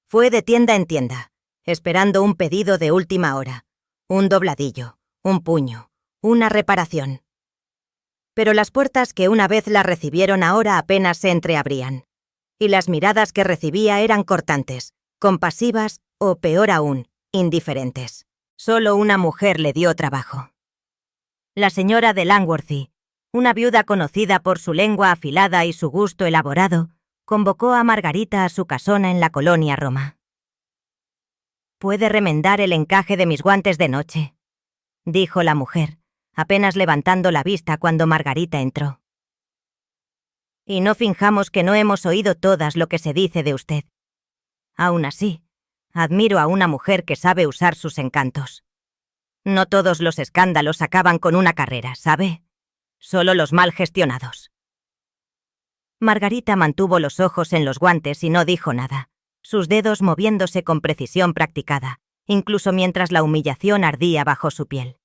Fue de tienda en tienda, esperando un pedido de última hora, un dobladillo, un puño, una reparación. Pero las puertas que una vez la recibieron ahora apenas se entreabrían, y las miradas que recibía eran cortantes, compasivas o, peor aún, indiferentes. Solo una mujer le dio trabajo. La señora de Langworthy, una viuda conocida por su lengua afilada y su gusto elaborado, convocó a Margarita a su casona en la colonia Roma. «Puede remendar el encaje de mis guantes de noche», dijo la mujer, apenas levantando la vista cuando Margarita entró. «Y no finjamos que no hemos oído todas lo que se dice de usted. Aún así, admiro a una mujer que sabe usar sus encantos. No todos los escándalos acaban con una carrera, ¿sabe? Solo los mal gestionados». Margarita mantuvo los ojos en los guantes y no dijo nada, sus dedos moviéndose con precisión practicada, incluso mientras la humillación ardía bajo su piel.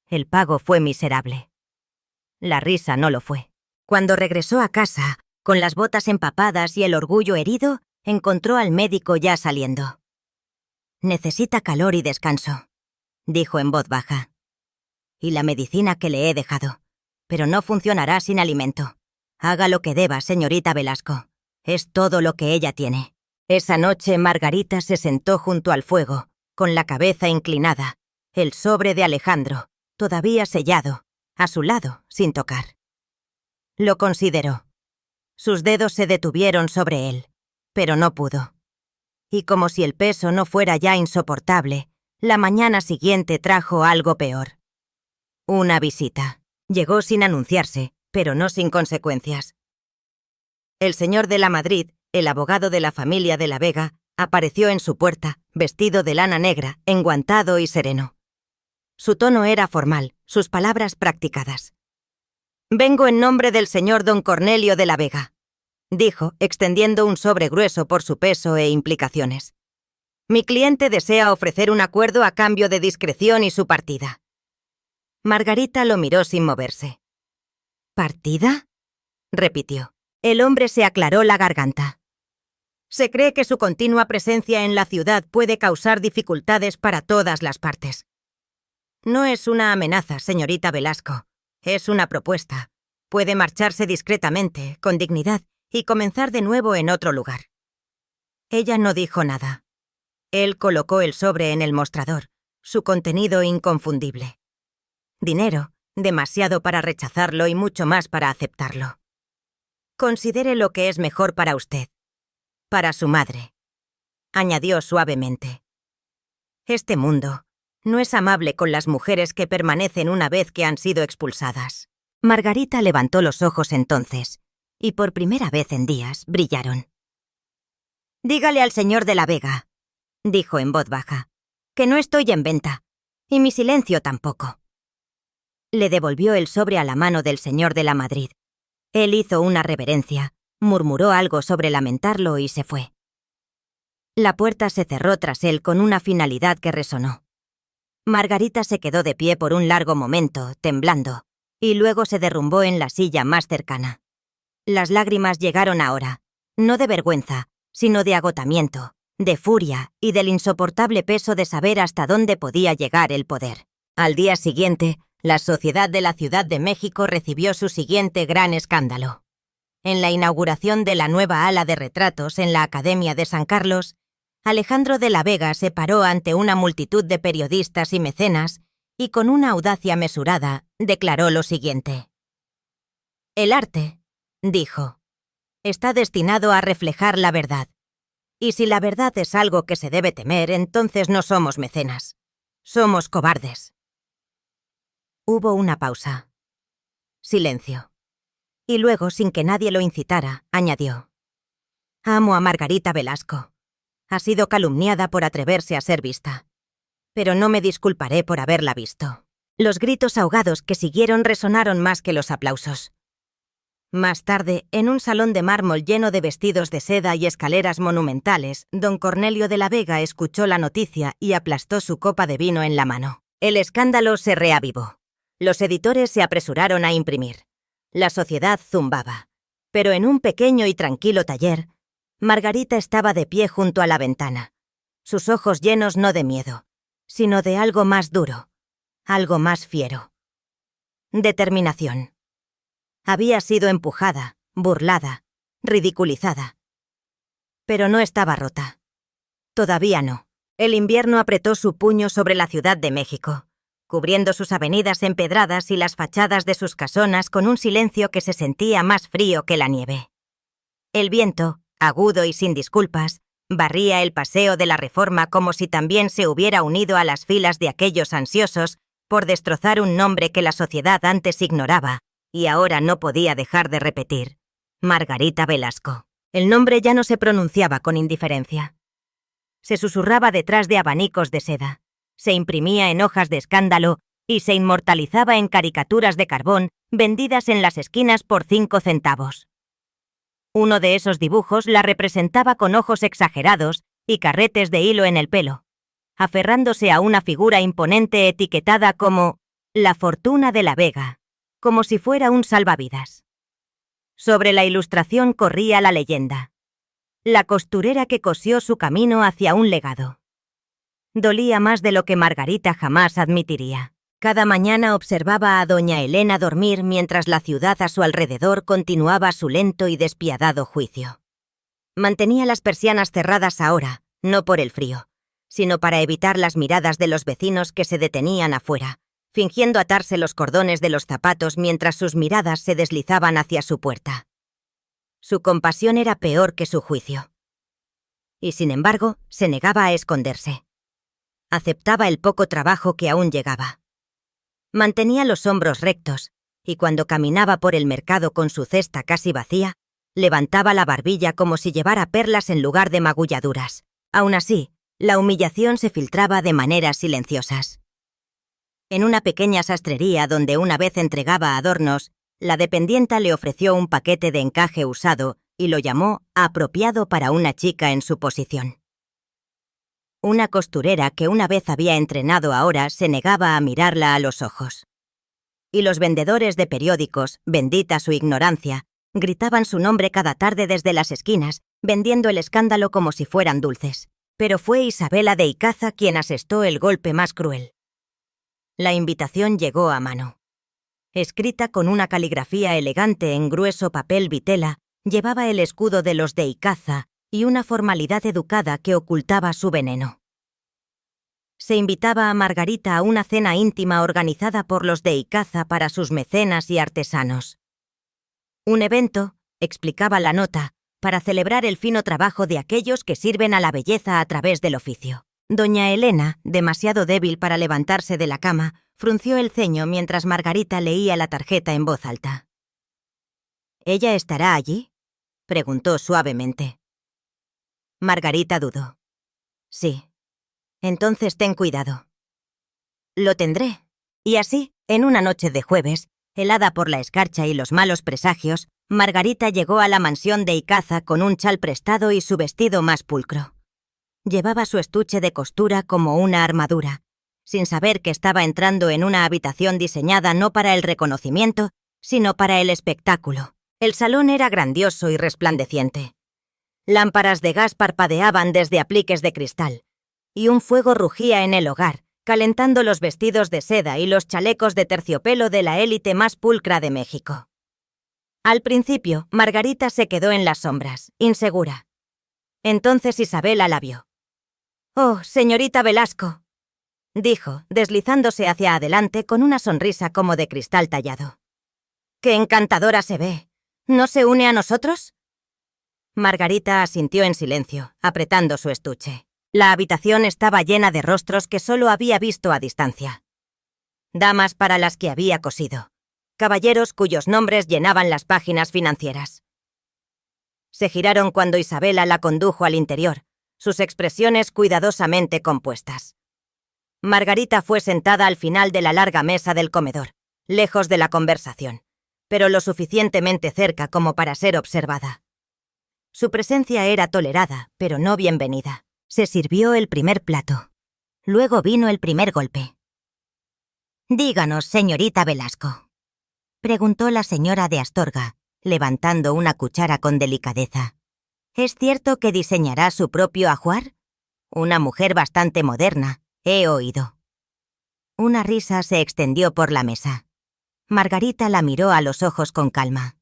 El pago fue miserable. La risa no lo fue. Cuando regresó a casa, con las botas empapadas y el orgullo herido, encontró al médico ya saliendo. «Necesita calor y descanso», dijo en voz baja. «Y la medicina que le he dejado. Pero no funcionará sin alimento. Haga lo que deba, señorita Velasco. Es todo lo que ella tiene». Esa noche Margarita se sentó junto al fuego, con la cabeza inclinada, el sobre de Alejandro, todavía sellado, a su lado, sin tocar. Lo consideró. Sus dedos se detuvieron sobre él, pero no pudo. Y como si el peso no fuera ya insoportable, la mañana siguiente trajo algo peor. Una visita. Llegó sin anunciarse, pero no sin consecuencias. El señor de la Madrid, el abogado de la familia de la Vega, apareció en su puerta, vestido de lana negra, enguantado y sereno. Su tono era formal, sus palabras practicadas. «Vengo en nombre del señor don Cornelio de la Vega», dijo, extendiendo un sobre grueso por su peso e implicaciones. «Mi cliente desea ofrecer un acuerdo a cambio de discreción y su partida». Margarita lo miró sin moverse. «¿Partida?», repitió. El hombre se aclaró la garganta. «Se cree que su continua presencia en la ciudad puede causar dificultades para todas las partes». «No es una amenaza, señorita Velasco. Es una propuesta. Puede marcharse discretamente, con dignidad, y comenzar de nuevo en otro lugar». Ella no dijo nada. Él colocó el sobre en el mostrador, su contenido inconfundible. Dinero, demasiado para rechazarlo y mucho más para aceptarlo. «Considere lo que es mejor para usted. Para su madre», añadió suavemente. «Este mundo no es amable con las mujeres que permanecen una vez que han sido expulsadas». Margarita levantó los ojos entonces, y por primera vez en días brillaron. «Dígale al señor de la Vega», dijo en voz baja, «que no estoy en venta, y mi silencio tampoco». Le devolvió el sobre a la mano del señor de la Madrid. Él hizo una reverencia, murmuró algo sobre lamentarlo y se fue. La puerta se cerró tras él con una finalidad que resonó. Margarita se quedó de pie por un largo momento, temblando, y luego se derrumbó en la silla más cercana. Las lágrimas llegaron ahora, no de vergüenza, sino de agotamiento, de furia y del insoportable peso de saber hasta dónde podía llegar el poder. Al día siguiente, la Sociedad de la Ciudad de México recibió su siguiente gran escándalo. En la inauguración de la nueva ala de retratos en la Academia de San Carlos, Alejandro de la Vega se paró ante una multitud de periodistas y mecenas y con una audacia mesurada declaró lo siguiente. «El arte», dijo, «está destinado a reflejar la verdad. Y si la verdad es algo que se debe temer, entonces no somos mecenas. Somos cobardes». Hubo una pausa. Silencio. Y luego, sin que nadie lo incitara, añadió. «Amo a Margarita Velasco. Ha sido calumniada por atreverse a ser vista. Pero no me disculparé por haberla visto». Los gritos ahogados que siguieron resonaron más que los aplausos. Más tarde, en un salón de mármol lleno de vestidos de seda y escaleras monumentales, don Cornelio de la Vega escuchó la noticia y aplastó su copa de vino en la mano. El escándalo se reavivó. Los editores se apresuraron a imprimir. La sociedad zumbaba. Pero en un pequeño y tranquilo taller, Margarita estaba de pie junto a la ventana, sus ojos llenos no de miedo, sino de algo más duro, algo más fiero. Determinación. Había sido empujada, burlada, ridiculizada. Pero no estaba rota. Todavía no. El invierno apretó su puño sobre la Ciudad de México, cubriendo sus avenidas empedradas y las fachadas de sus casonas con un silencio que se sentía más frío que la nieve. El viento, agudo y sin disculpas, barría el paseo de la Reforma como si también se hubiera unido a las filas de aquellos ansiosos por destrozar un nombre que la sociedad antes ignoraba y ahora no podía dejar de repetir: Margarita Velasco. El nombre ya no se pronunciaba con indiferencia. Se susurraba detrás de abanicos de seda, se imprimía en hojas de escándalo y se inmortalizaba en caricaturas de carbón vendidas en las esquinas por 5 centavos. Uno de esos dibujos la representaba con ojos exagerados y carretes de hilo en el pelo, aferrándose a una figura imponente etiquetada como La Fortuna de la Vega, como si fuera un salvavidas. Sobre la ilustración corría la leyenda: la costurera que cosió su camino hacia un legado. Dolía más de lo que Margarita jamás admitiría. Cada mañana observaba a doña Elena dormir mientras la ciudad a su alrededor continuaba su lento y despiadado juicio. Mantenía las persianas cerradas ahora, no por el frío, sino para evitar las miradas de los vecinos que se detenían afuera, fingiendo atarse los cordones de los zapatos mientras sus miradas se deslizaban hacia su puerta. Su compasión era peor que su juicio. Y sin embargo, se negaba a esconderse. Aceptaba el poco trabajo que aún llegaba. Mantenía los hombros rectos, y cuando caminaba por el mercado con su cesta casi vacía, levantaba la barbilla como si llevara perlas en lugar de magulladuras. Aún así, la humillación se filtraba de maneras silenciosas. En una pequeña sastrería donde una vez entregaba adornos, la dependienta le ofreció un paquete de encaje usado y lo llamó apropiado para una chica en su posición. Una costurera que una vez había entrenado ahora se negaba a mirarla a los ojos. Y los vendedores de periódicos, bendita su ignorancia, gritaban su nombre cada tarde desde las esquinas, vendiendo el escándalo como si fueran dulces. Pero fue Isabela de Icaza quien asestó el golpe más cruel. La invitación llegó a mano. Escrita con una caligrafía elegante en grueso papel vitela, llevaba el escudo de los de Icaza y una formalidad educada que ocultaba su veneno. Se invitaba a Margarita a una cena íntima organizada por los de Icaza para sus mecenas y artesanos. Un evento, explicaba la nota, para celebrar el fino trabajo de aquellos que sirven a la belleza a través del oficio. Doña Elena, demasiado débil para levantarse de la cama, frunció el ceño mientras Margarita leía la tarjeta en voz alta. ¿Ella estará allí?, preguntó suavemente. Margarita dudó. Sí. Entonces ten cuidado. Lo tendré. Y así, en una noche de jueves, helada por la escarcha y los malos presagios, Margarita llegó a la mansión de Icaza con un chal prestado y su vestido más pulcro. Llevaba su estuche de costura como una armadura, sin saber que estaba entrando en una habitación diseñada no para el reconocimiento, sino para el espectáculo. El salón era grandioso y resplandeciente. Lámparas de gas parpadeaban desde apliques de cristal, y un fuego rugía en el hogar, calentando los vestidos de seda y los chalecos de terciopelo de la élite más pulcra de México. Al principio, Margarita se quedó en las sombras, insegura. Entonces Isabela la vio. «Oh, señorita Velasco», dijo, deslizándose hacia adelante con una sonrisa como de cristal tallado. «¡Qué encantadora se ve! ¿No se une a nosotros?» Margarita asintió en silencio, apretando su estuche. La habitación estaba llena de rostros que solo había visto a distancia. Damas para las que había cosido. Caballeros cuyos nombres llenaban las páginas financieras. Se giraron cuando Isabela la condujo al interior, sus expresiones cuidadosamente compuestas. Margarita fue sentada al final de la larga mesa del comedor, lejos de la conversación, pero lo suficientemente cerca como para ser observada. Su presencia era tolerada, pero no bienvenida. Se sirvió el primer plato. Luego vino el primer golpe. «Díganos, señorita Velasco», preguntó la señora de Astorga, levantando una cuchara con delicadeza. «¿Es cierto que diseñará su propio ajuar? Una mujer bastante moderna, he oído». Una risa se extendió por la mesa. Margarita la miró a los ojos con calma.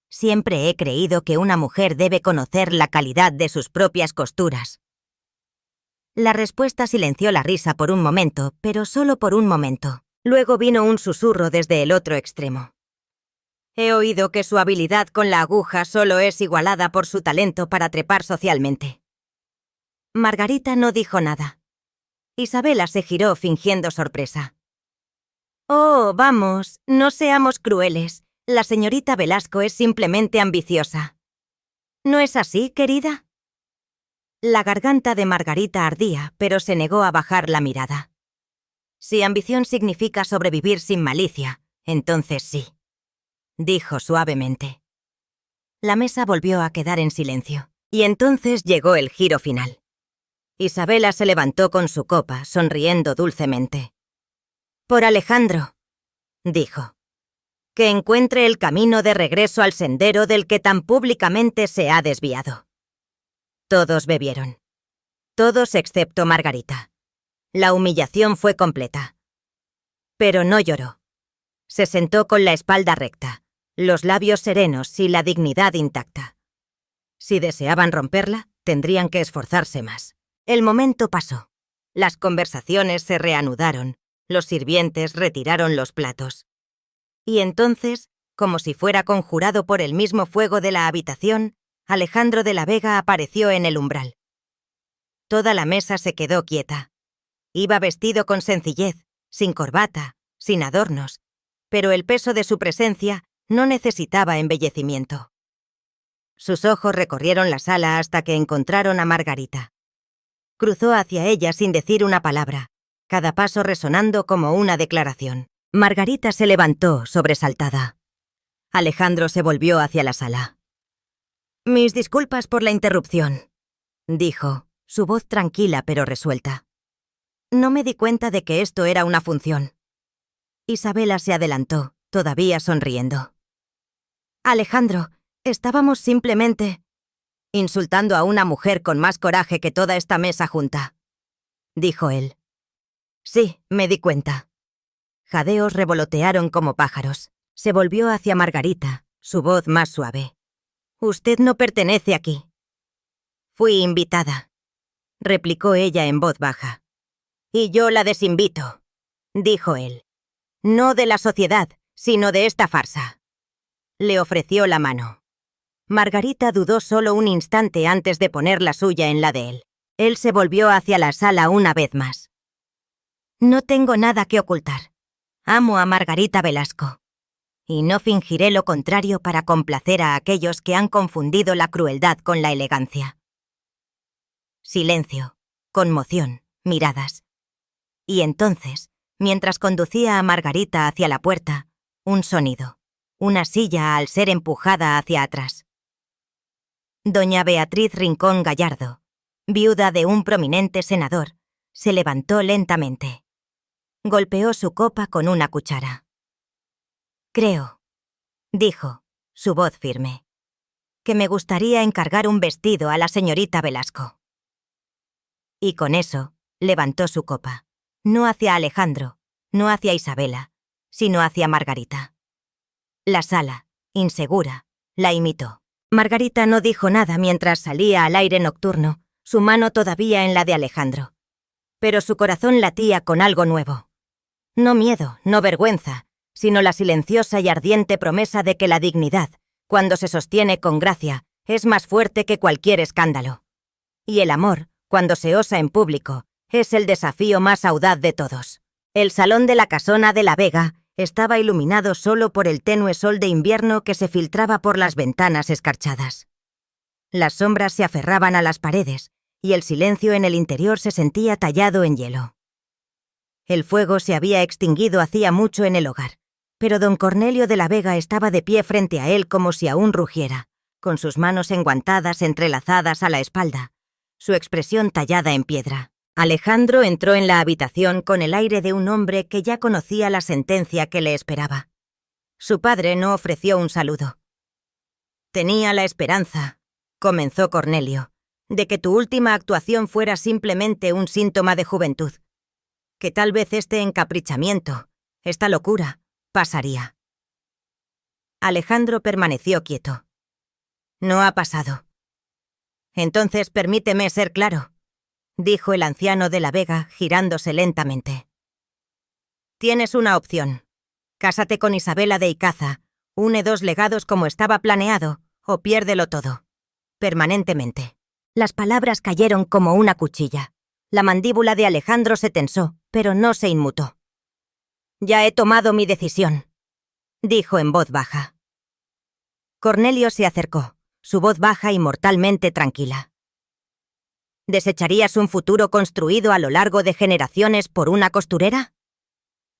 «Siempre he creído que una mujer debe conocer la calidad de sus propias costuras». La respuesta silenció la risa por un momento, pero solo por un momento. Luego vino un susurro desde el otro extremo. «He oído que su habilidad con la aguja solo es igualada por su talento para trepar socialmente». Margarita no dijo nada. Isabela se giró fingiendo sorpresa. «Oh, vamos, no seamos crueles. La señorita Velasco es simplemente ambiciosa». «¿No es así, querida?» La garganta de Margarita ardía, pero se negó a bajar la mirada. «Si ambición significa sobrevivir sin malicia, entonces sí», dijo suavemente. La mesa volvió a quedar en silencio, y entonces llegó el giro final. Isabela se levantó con su copa, sonriendo dulcemente. «Por Alejandro», dijo. «Que encuentre el camino de regreso al sendero del que tan públicamente se ha desviado». Todos bebieron. Todos excepto Margarita. La humillación fue completa. Pero no lloró. Se sentó con la espalda recta, los labios serenos y la dignidad intacta. Si deseaban romperla, tendrían que esforzarse más. El momento pasó. Las conversaciones se reanudaron, los sirvientes retiraron los platos. Y entonces, como si fuera conjurado por el mismo fuego de la habitación, Alejandro de la Vega apareció en el umbral. Toda la mesa se quedó quieta. Iba vestido con sencillez, sin corbata, sin adornos, pero el peso de su presencia no necesitaba embellecimiento. Sus ojos recorrieron la sala hasta que encontraron a Margarita. Cruzó hacia ella sin decir una palabra, cada paso resonando como una declaración. Margarita se levantó, sobresaltada. Alejandro se volvió hacia la sala. «Mis disculpas por la interrupción», dijo, su voz tranquila pero resuelta. «No me di cuenta de que esto era una función». Isabela se adelantó, todavía sonriendo. «Alejandro, estábamos simplemente insultando a una mujer con más coraje que toda esta mesa junta», dijo él. «Sí, me di cuenta». Jadeos revolotearon como pájaros. Se volvió hacia Margarita, su voz más suave. «Usted no pertenece aquí». «Fui invitada», replicó ella en voz baja. «Y yo la desinvito», dijo él. «No de la sociedad, sino de esta farsa». Le ofreció la mano. Margarita dudó solo un instante antes de poner la suya en la de él. Él se volvió hacia la sala una vez más. «No tengo nada que ocultar. Amo a Margarita Velasco. Y no fingiré lo contrario para complacer a aquellos que han confundido la crueldad con la elegancia». Silencio, conmoción, miradas. Y entonces, mientras conducía a Margarita hacia la puerta, un sonido, una silla al ser empujada hacia atrás. Doña Beatriz Rincón Gallardo, viuda de un prominente senador, se levantó lentamente. Golpeó su copa con una cuchara. «Creo», dijo, su voz firme, «que me gustaría encargar un vestido a la señorita Velasco». Y con eso, levantó su copa, no hacia Alejandro, no hacia Isabela, sino hacia Margarita. La sala, insegura, la imitó. Margarita no dijo nada mientras salía al aire nocturno, su mano todavía en la de Alejandro. Pero su corazón latía con algo nuevo. No miedo, no vergüenza, sino la silenciosa y ardiente promesa de que la dignidad, cuando se sostiene con gracia, es más fuerte que cualquier escándalo. Y el amor, cuando se osa en público, es el desafío más audaz de todos. El salón de la casona de la Vega estaba iluminado solo por el tenue sol de invierno que se filtraba por las ventanas escarchadas. Las sombras se aferraban a las paredes, y el silencio en el interior se sentía tallado en hielo. El fuego se había extinguido hacía mucho en el hogar, pero don Cornelio de la Vega estaba de pie frente a él como si aún rugiera, con sus manos enguantadas entrelazadas a la espalda, su expresión tallada en piedra. Alejandro entró en la habitación con el aire de un hombre que ya conocía la sentencia que le esperaba. Su padre no ofreció un saludo. «Tenía la esperanza», comenzó Cornelio, «de que tu última actuación fuera simplemente un síntoma de juventud. Que tal vez este encaprichamiento, esta locura, pasaría». Alejandro permaneció quieto. «No ha pasado». «Entonces permíteme ser claro», dijo el anciano de la Vega, girándose lentamente. «Tienes una opción. Cásate con Isabela de Icaza, une 2 legados como estaba planeado, o piérdelo todo. Permanentemente». Las palabras cayeron como una cuchilla. La mandíbula de Alejandro se tensó, pero no se inmutó. «Ya he tomado mi decisión», dijo en voz baja. Cornelio se acercó, su voz baja y mortalmente tranquila. ¿Desecharías un futuro construido a lo largo de generaciones por una costurera?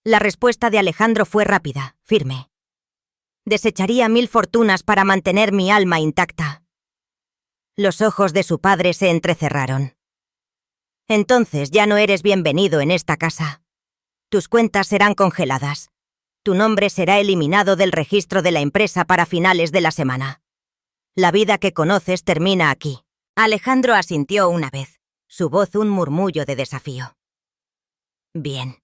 La respuesta de Alejandro fue rápida, firme. «Desecharía 1000 fortunas para mantener mi alma intacta». Los ojos de su padre se entrecerraron. «Entonces ya no eres bienvenido en esta casa. Tus cuentas serán congeladas. Tu nombre será eliminado del registro de la empresa para finales de la semana. La vida que conoces termina aquí». Alejandro asintió una vez, su voz un murmullo de desafío. Bien.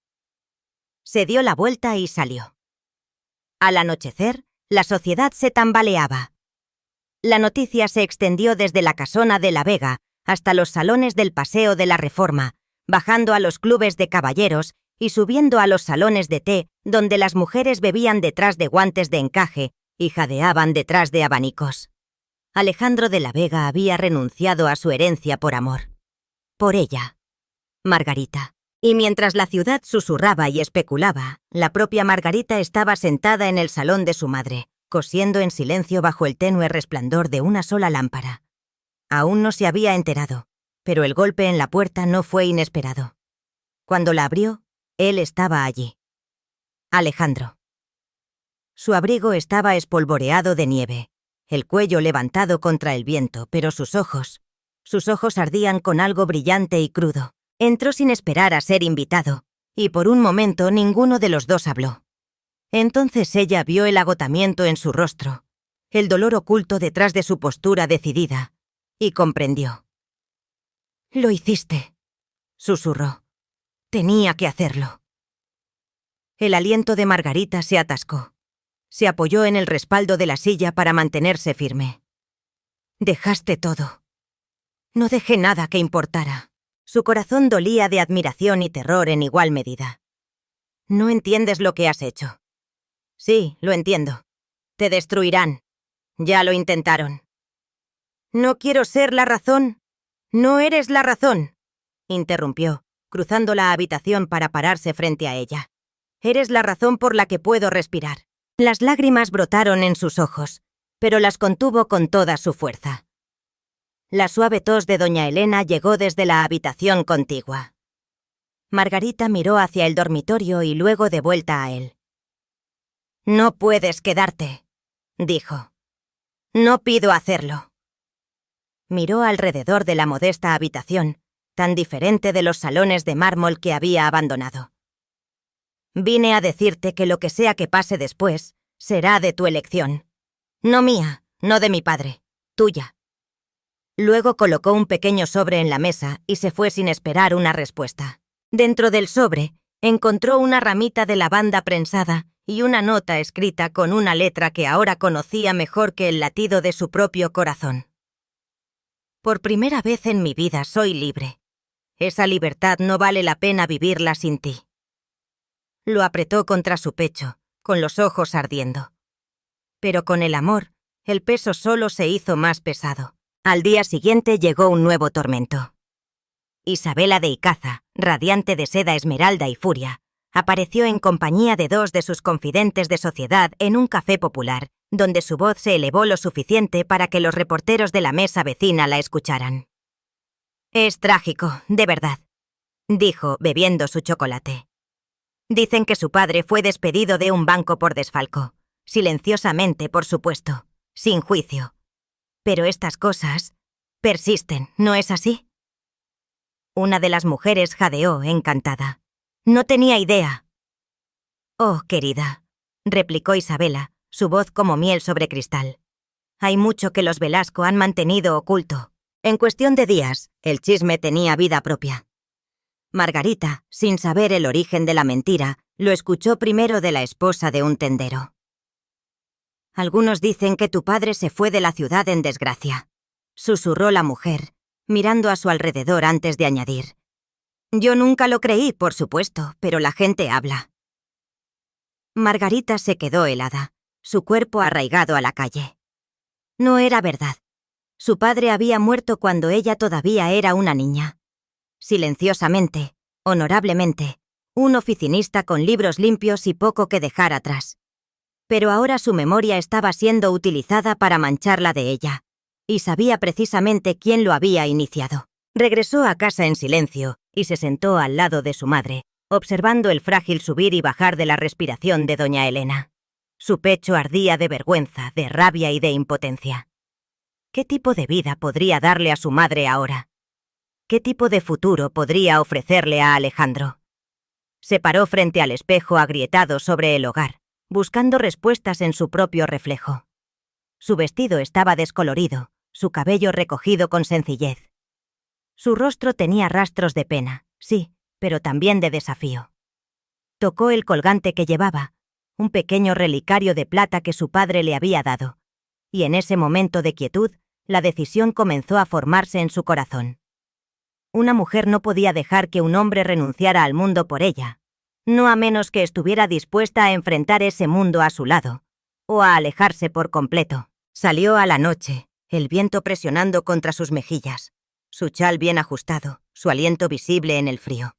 Se dio la vuelta y salió. Al anochecer, la sociedad se tambaleaba. La noticia se extendió desde la casona de La Vega hasta los salones del Paseo de la Reforma, bajando a los clubes de caballeros y subiendo a los salones de té donde las mujeres bebían detrás de guantes de encaje y jadeaban detrás de abanicos. Alejandro de la Vega había renunciado a su herencia por amor. Por ella, Margarita. Y mientras la ciudad susurraba y especulaba, la propia Margarita estaba sentada en el salón de su madre, cosiendo en silencio bajo el tenue resplandor de una sola lámpara. Aún no se había enterado, pero el golpe en la puerta no fue inesperado. Cuando la abrió, él estaba allí. Alejandro. Su abrigo estaba espolvoreado de nieve, el cuello levantado contra el viento, pero sus ojos ardían con algo brillante y crudo. Entró sin esperar a ser invitado, y por un momento ninguno de los dos habló. Entonces ella vio el agotamiento en su rostro, el dolor oculto detrás de su postura decidida, y comprendió. «Lo hiciste», susurró. «Tenía que hacerlo». El aliento de Margarita se atascó. Se apoyó en el respaldo de la silla para mantenerse firme. «Dejaste todo». «No dejé nada que importara». Su corazón dolía de admiración y terror en igual medida. «No entiendes lo que has hecho». «Sí, lo entiendo. Te destruirán. Ya lo intentaron». «No quiero ser la razón». «No eres la razón», interrumpió, cruzando la habitación para pararse frente a ella. «Eres la razón por la que puedo respirar». Las lágrimas brotaron en sus ojos, pero las contuvo con toda su fuerza. La suave tos de doña Elena llegó desde la habitación contigua. Margarita miró hacia el dormitorio y luego de vuelta a él. «No puedes quedarte», dijo. «No pido hacerlo». Miró alrededor de la modesta habitación, tan diferente de los salones de mármol que había abandonado. «Vine a decirte que lo que sea que pase después será de tu elección. No mía, no de mi padre, tuya». Luego colocó un pequeño sobre en la mesa y se fue sin esperar una respuesta. Dentro del sobre, encontró una ramita de lavanda prensada y una nota escrita con una letra que ahora conocía mejor que el latido de su propio corazón. «Por primera vez en mi vida soy libre. Esa libertad no vale la pena vivirla sin ti». Lo apretó contra su pecho, con los ojos ardiendo. Pero con el amor, el peso solo se hizo más pesado. Al día siguiente llegó un nuevo tormento. Isabela de Icaza, radiante de seda esmeralda y furia, apareció en compañía de dos de sus confidentes de sociedad en un café popular, donde su voz se elevó lo suficiente para que los reporteros de la mesa vecina la escucharan. «Es trágico, de verdad», dijo, bebiendo su chocolate. «Dicen que su padre fue despedido de un banco por desfalco, silenciosamente, por supuesto, sin juicio. Pero estas cosas persisten, ¿no es así?» Una de las mujeres jadeó, encantada. «No tenía idea». «Oh, querida», replicó Isabela, su voz como miel sobre cristal. «Hay mucho que los Velasco han mantenido oculto. En cuestión de días, el chisme tenía vida propia». Margarita, sin saber el origen de la mentira, lo escuchó primero de la esposa de un tendero. «Algunos dicen que tu padre se fue de la ciudad en desgracia», susurró la mujer, mirando a su alrededor antes de añadir. «Yo nunca lo creí, por supuesto, pero la gente habla». Margarita se quedó helada, su cuerpo arraigado a la calle. No era verdad. Su padre había muerto cuando ella todavía era una niña. Silenciosamente, honorablemente, un oficinista con libros limpios y poco que dejar atrás. Pero ahora su memoria estaba siendo utilizada para mancharla de ella, y sabía precisamente quién lo había iniciado. Regresó a casa en silencio y se sentó al lado de su madre, observando el frágil subir y bajar de la respiración de doña Elena. Su pecho ardía de vergüenza, de rabia y de impotencia. ¿Qué tipo de vida podría darle a su madre ahora? ¿Qué tipo de futuro podría ofrecerle a Alejandro? Se paró frente al espejo agrietado sobre el hogar, buscando respuestas en su propio reflejo. Su vestido estaba descolorido, su cabello recogido con sencillez. Su rostro tenía rastros de pena, sí, pero también de desafío. Tocó el colgante que llevaba, un pequeño relicario de plata que su padre le había dado, y en ese momento de quietud, la decisión comenzó a formarse en su corazón. Una mujer no podía dejar que un hombre renunciara al mundo por ella, no a menos que estuviera dispuesta a enfrentar ese mundo a su lado, o a alejarse por completo. Salió a la noche, el viento presionando contra sus mejillas, su chal bien ajustado, su aliento visible en el frío.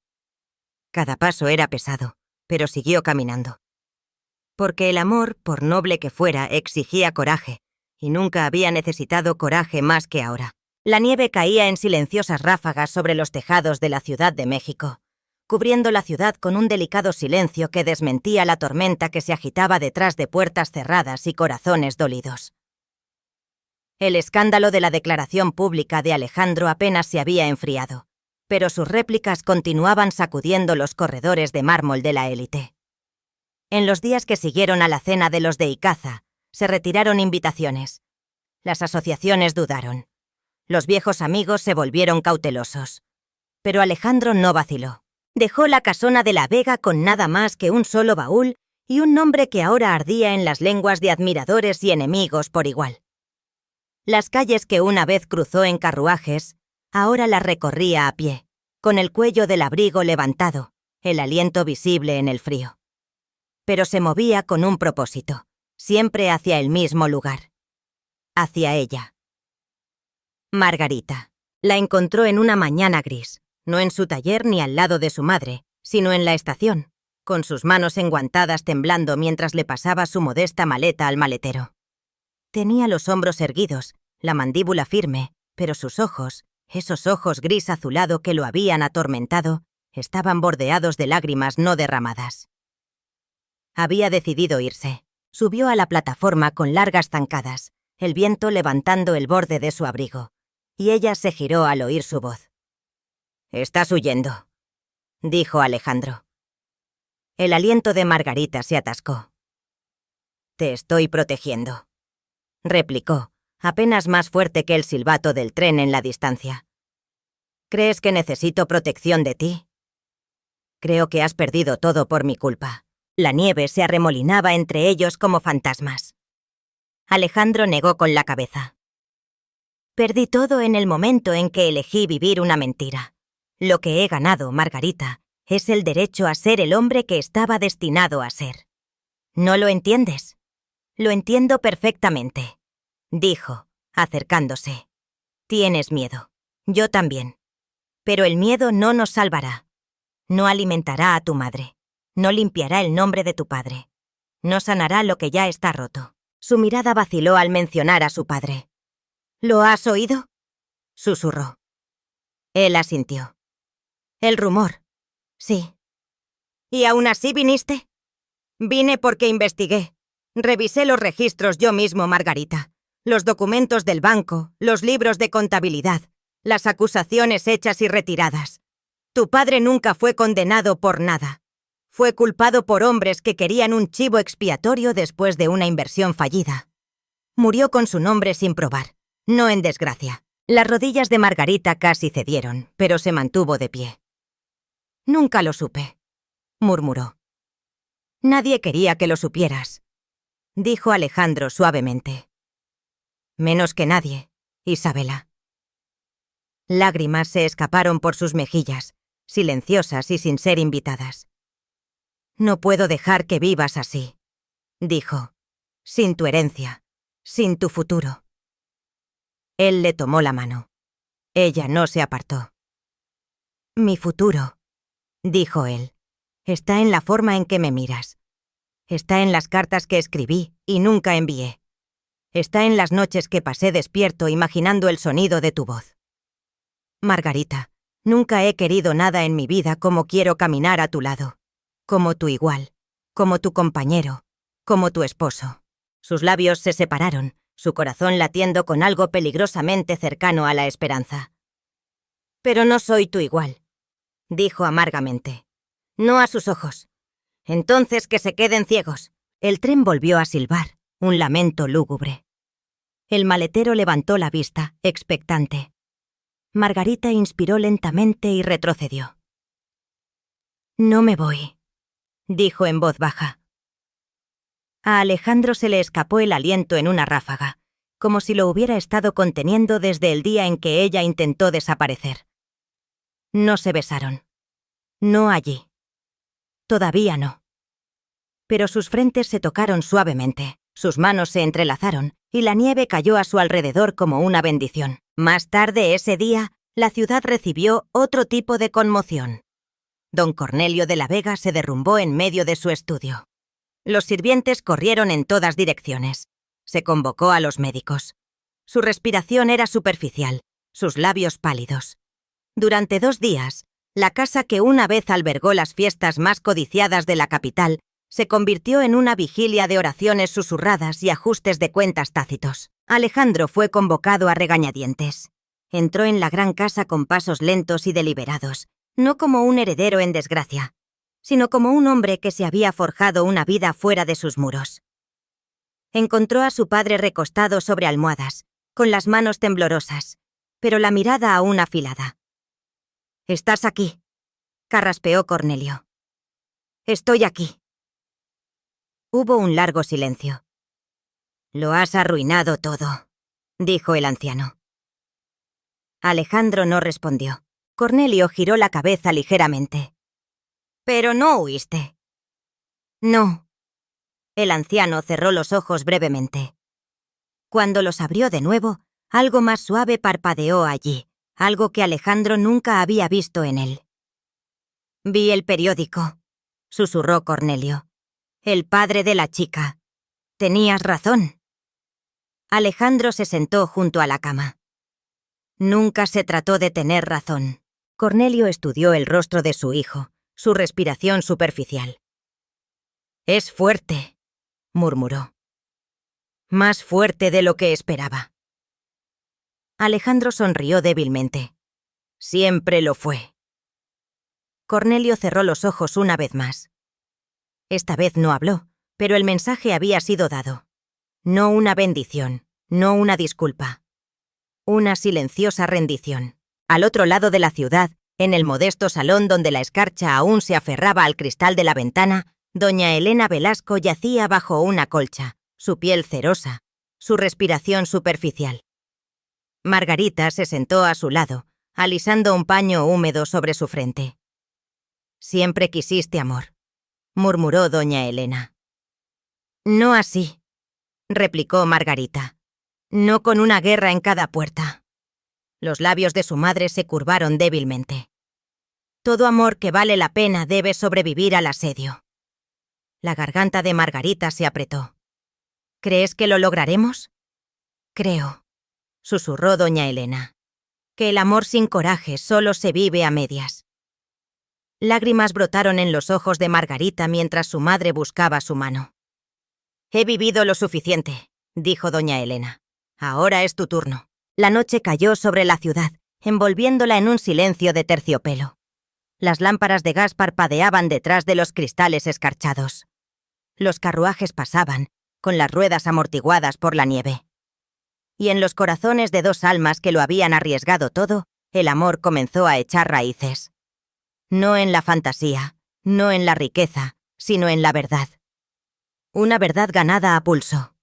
Cada paso era pesado, pero siguió caminando. Porque el amor, por noble que fuera, exigía coraje, y nunca había necesitado coraje más que ahora. La nieve caía en silenciosas ráfagas sobre los tejados de la Ciudad de México, cubriendo la ciudad con un delicado silencio que desmentía la tormenta que se agitaba detrás de puertas cerradas y corazones dolidos. El escándalo de la declaración pública de Alejandro apenas se había enfriado, pero sus réplicas continuaban sacudiendo los corredores de mármol de la élite. En los días que siguieron a la cena de los de Icaza, se retiraron invitaciones. Las asociaciones dudaron. Los viejos amigos se volvieron cautelosos. Pero Alejandro no vaciló. Dejó la casona de la Vega con nada más que un solo baúl y un nombre que ahora ardía en las lenguas de admiradores y enemigos por igual. Las calles que una vez cruzó en carruajes, ahora las recorría a pie, con el cuello del abrigo levantado, el aliento visible en el frío. Pero se movía con un propósito, siempre hacia el mismo lugar. Hacia ella. Margarita. La encontró en una mañana gris, no en su taller ni al lado de su madre, sino en la estación, con sus manos enguantadas temblando mientras le pasaba su modesta maleta al maletero. Tenía los hombros erguidos, la mandíbula firme, pero sus ojos, esos ojos gris azulado que lo habían atormentado, estaban bordeados de lágrimas no derramadas. Había decidido irse. Subió a la plataforma con largas zancadas, el viento levantando el borde de su abrigo, y ella se giró al oír su voz. «Estás huyendo», dijo Alejandro. El aliento de Margarita se atascó. «Te estoy protegiendo», replicó, apenas más fuerte que el silbato del tren en la distancia. «¿Crees que necesito protección de ti? Creo que has perdido todo por mi culpa». La nieve se arremolinaba entre ellos como fantasmas. Alejandro negó con la cabeza. «Perdí todo en el momento en que elegí vivir una mentira. Lo que he ganado, Margarita, es el derecho a ser el hombre que estaba destinado a ser. ¿No lo entiendes?» «Lo entiendo perfectamente», dijo, acercándose. «Tienes miedo. Yo también. Pero el miedo no nos salvará. No alimentará a tu madre. No limpiará el nombre de tu padre. No sanará lo que ya está roto». Su mirada vaciló al mencionar a su padre. «¿Lo has oído?», susurró. Él asintió. «El rumor. Sí». «¿Y aún así viniste?» «Vine porque investigué. Revisé los registros yo mismo, Margarita. Los documentos del banco, los libros de contabilidad, las acusaciones hechas y retiradas. Tu padre nunca fue condenado por nada. Fue culpado por hombres que querían un chivo expiatorio después de una inversión fallida. Murió con su nombre sin probar, no en desgracia». Las rodillas de Margarita casi cedieron, pero se mantuvo de pie. «Nunca lo supe», murmuró. «Nadie quería que lo supieras», dijo Alejandro suavemente. «Menos que nadie, Isabela». Lágrimas se escaparon por sus mejillas, silenciosas y sin ser invitadas. «No puedo dejar que vivas así», dijo, «sin tu herencia, sin tu futuro». Él le tomó la mano. Ella no se apartó. «Mi futuro», dijo él, «está en la forma en que me miras. Está en las cartas que escribí y nunca envié. Está en las noches que pasé despierto imaginando el sonido de tu voz. Margarita, nunca he querido nada en mi vida como quiero caminar a tu lado. Como tu igual, como tu compañero, como tu esposo». Sus labios se separaron, su corazón latiendo con algo peligrosamente cercano a la esperanza. «Pero no soy tu igual», dijo amargamente. «No a sus ojos. Entonces que se queden ciegos». El tren volvió a silbar, un lamento lúgubre. El maletero levantó la vista, expectante. Margarita inspiró lentamente y retrocedió. «No me voy», dijo en voz baja. A Alejandro se le escapó el aliento en una ráfaga, como si lo hubiera estado conteniendo desde el día en que ella intentó desaparecer. No se besaron. No allí. Todavía no. Pero sus frentes se tocaron suavemente, sus manos se entrelazaron, y la nieve cayó a su alrededor como una bendición. Más tarde ese día, la ciudad recibió otro tipo de conmoción. Don Cornelio de la Vega se derrumbó en medio de su estudio. Los sirvientes corrieron en todas direcciones. Se convocó a los médicos. Su respiración era superficial, sus labios pálidos. Durante 2 días, la casa que una vez albergó las fiestas más codiciadas de la capital se convirtió en una vigilia de oraciones susurradas y ajustes de cuentas tácitos. Alejandro fue convocado a regañadientes. Entró en la gran casa con pasos lentos y deliberados, no como un heredero en desgracia, sino como un hombre que se había forjado una vida fuera de sus muros. Encontró a su padre recostado sobre almohadas, con las manos temblorosas, pero la mirada aún afilada. «Estás aquí», carraspeó Cornelio. «Estoy aquí». Hubo un largo silencio. «Lo has arruinado todo», dijo el anciano. Alejandro no respondió. Cornelio giró la cabeza ligeramente. «Pero no huiste». «No». El anciano cerró los ojos brevemente. Cuando los abrió de nuevo, algo más suave parpadeó allí, algo que Alejandro nunca había visto en él. «Vi el periódico», susurró Cornelio. «El padre de la chica. Tenías razón». Alejandro se sentó junto a la cama. Nunca se trató de tener razón. Cornelio estudió el rostro de su hijo, su respiración superficial. «Es fuerte», murmuró. «Más fuerte de lo que esperaba». Alejandro sonrió débilmente. «Siempre lo fue». Cornelio cerró los ojos una vez más. Esta vez no habló, pero el mensaje había sido dado. No una bendición, no una disculpa. Una silenciosa rendición. Al otro lado de la ciudad, en el modesto salón donde la escarcha aún se aferraba al cristal de la ventana, doña Elena Velasco yacía bajo una colcha, su piel cerosa, su respiración superficial. Margarita se sentó a su lado, alisando un paño húmedo sobre su frente. «Siempre quisiste amor», murmuró doña Elena. «No así», replicó Margarita. «No con una guerra en cada puerta». Los labios de su madre se curvaron débilmente. «Todo amor que vale la pena debe sobrevivir al asedio». La garganta de Margarita se apretó. «¿Crees que lo lograremos?» «Creo», susurró doña Elena, «que el amor sin coraje solo se vive a medias». Lágrimas brotaron en los ojos de Margarita mientras su madre buscaba su mano. «He vivido lo suficiente», dijo doña Elena. «Ahora es tu turno». La noche cayó sobre la ciudad, envolviéndola en un silencio de terciopelo. Las lámparas de gas parpadeaban detrás de los cristales escarchados. Los carruajes pasaban, con las ruedas amortiguadas por la nieve. Y en los corazones de 2 almas que lo habían arriesgado todo, el amor comenzó a echar raíces. No en la fantasía, no en la riqueza, sino en la verdad. Una verdad ganada a pulso.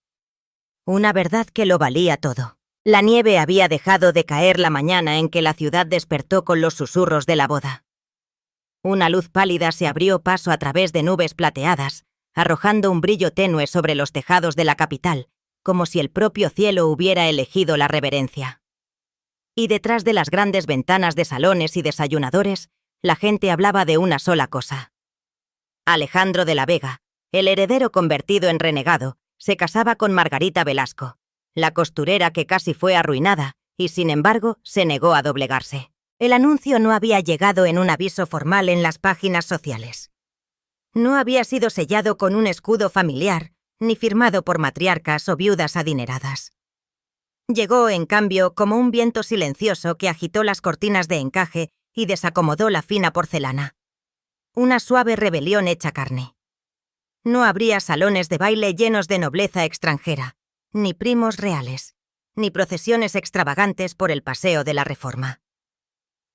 Una verdad que lo valía todo. La nieve había dejado de caer la mañana en que la ciudad despertó con los susurros de la boda. Una luz pálida se abrió paso a través de nubes plateadas, arrojando un brillo tenue sobre los tejados de la capital, como si el propio cielo hubiera elegido la reverencia. Y detrás de las grandes ventanas de salones y desayunadores, la gente hablaba de una sola cosa. Alejandro de la Vega, el heredero convertido en renegado, se casaba con Margarita Velasco, la costurera que casi fue arruinada, y sin embargo se negó a doblegarse. El anuncio no había llegado en un aviso formal en las páginas sociales. No había sido sellado con un escudo familiar, ni firmado por matriarcas o viudas adineradas. Llegó, en cambio, como un viento silencioso que agitó las cortinas de encaje y desacomodó la fina porcelana. Una suave rebelión hecha carne. No habría salones de baile llenos de nobleza extranjera, ni primos reales, ni procesiones extravagantes por el Paseo de la Reforma.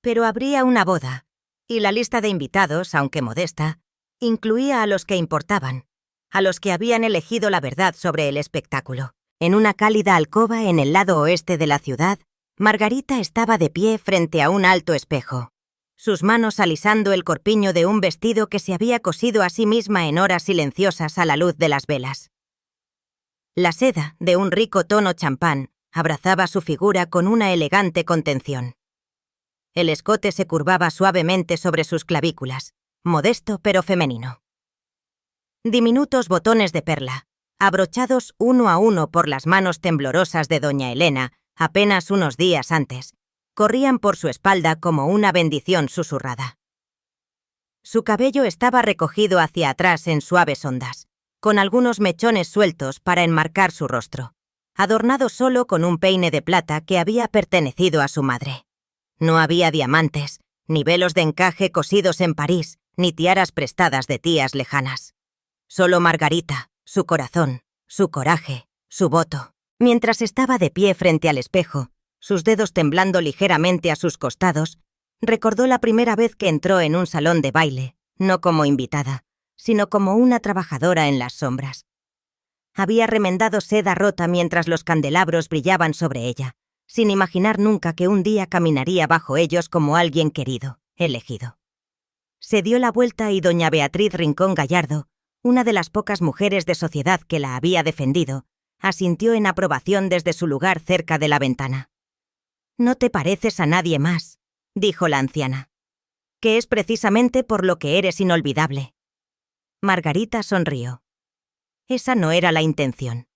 Pero habría una boda, y la lista de invitados, aunque modesta, incluía a los que importaban, a los que habían elegido la verdad sobre el espectáculo. En una cálida alcoba en el lado oeste de la ciudad, Margarita estaba de pie frente a un alto espejo, sus manos alisando el corpiño de un vestido que se había cosido a sí misma en horas silenciosas a la luz de las velas. La seda, de un rico tono champán, abrazaba su figura con una elegante contención. El escote se curvaba suavemente sobre sus clavículas, modesto pero femenino. Diminutos botones de perla, abrochados uno a uno por las manos temblorosas de doña Elena, apenas unos días antes, corrían por su espalda como una bendición susurrada. Su cabello estaba recogido hacia atrás en suaves ondas, con algunos mechones sueltos para enmarcar su rostro, adornado solo con un peine de plata que había pertenecido a su madre. No había diamantes, ni velos de encaje cosidos en París, ni tiaras prestadas de tías lejanas. Solo Margarita, su corazón, su coraje, su voto. Mientras estaba de pie frente al espejo, sus dedos temblando ligeramente a sus costados, recordó la primera vez que entró en un salón de baile, no como invitada, sino como una trabajadora en las sombras. Había remendado seda rota mientras los candelabros brillaban sobre ella, sin imaginar nunca que un día caminaría bajo ellos como alguien querido, elegido. Se dio la vuelta y doña Beatriz Rincón Gallardo, una de las pocas mujeres de sociedad que la había defendido, asintió en aprobación desde su lugar cerca de la ventana. «No te pareces a nadie más», dijo la anciana, «que es precisamente por lo que eres inolvidable». Margarita sonrió. Esa no era la intención.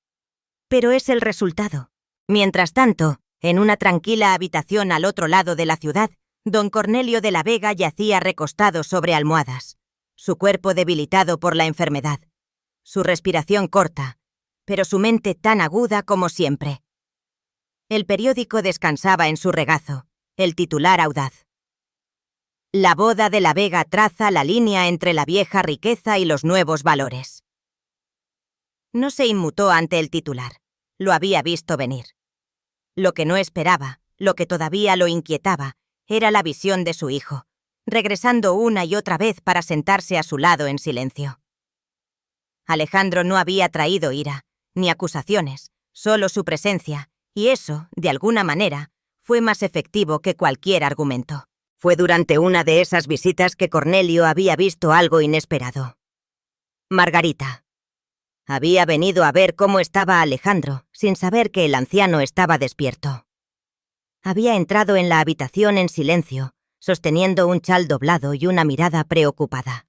Pero es el resultado. Mientras tanto, en una tranquila habitación al otro lado de la ciudad, don Cornelio de la Vega yacía recostado sobre almohadas, su cuerpo debilitado por la enfermedad, su respiración corta, pero su mente tan aguda como siempre. El periódico descansaba en su regazo, el titular audaz. La boda de la Vega traza la línea entre la vieja riqueza y los nuevos valores. No se inmutó ante el titular, lo había visto venir. Lo que no esperaba, lo que todavía lo inquietaba, era la visión de su hijo, regresando una y otra vez para sentarse a su lado en silencio. Alejandro no había traído ira, ni acusaciones, solo su presencia, y eso, de alguna manera, fue más efectivo que cualquier argumento. Fue durante una de esas visitas que Cornelio había visto algo inesperado. Margarita. Había venido a ver cómo estaba Alejandro, sin saber que el anciano estaba despierto. Había entrado en la habitación en silencio, sosteniendo un chal doblado y una mirada preocupada.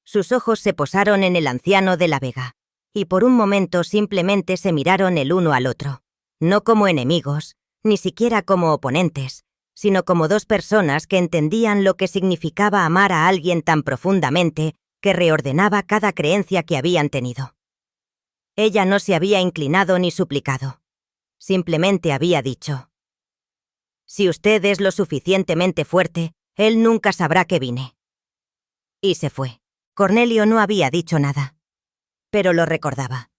Sus ojos se posaron en el anciano de la Vega, y por un momento simplemente se miraron el uno al otro, no como enemigos, ni siquiera como oponentes, sino como dos personas que entendían lo que significaba amar a alguien tan profundamente que reordenaba cada creencia que habían tenido. Ella no se había inclinado ni suplicado. Simplemente había dicho: «Si usted es lo suficientemente fuerte, él nunca sabrá que vine». Y se fue. Cornelio no había dicho nada, pero lo recordaba.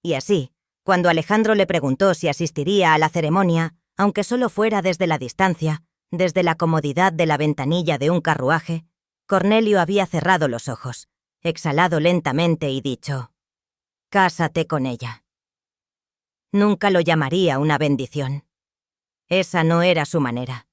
Y así, cuando Alejandro le preguntó si asistiría a la ceremonia, aunque solo fuera desde la distancia, desde la comodidad de la ventanilla de un carruaje, Cornelio había cerrado los ojos, exhalado lentamente y dicho: «Cásate con ella». Nunca lo llamaría una bendición. Esa no era su manera.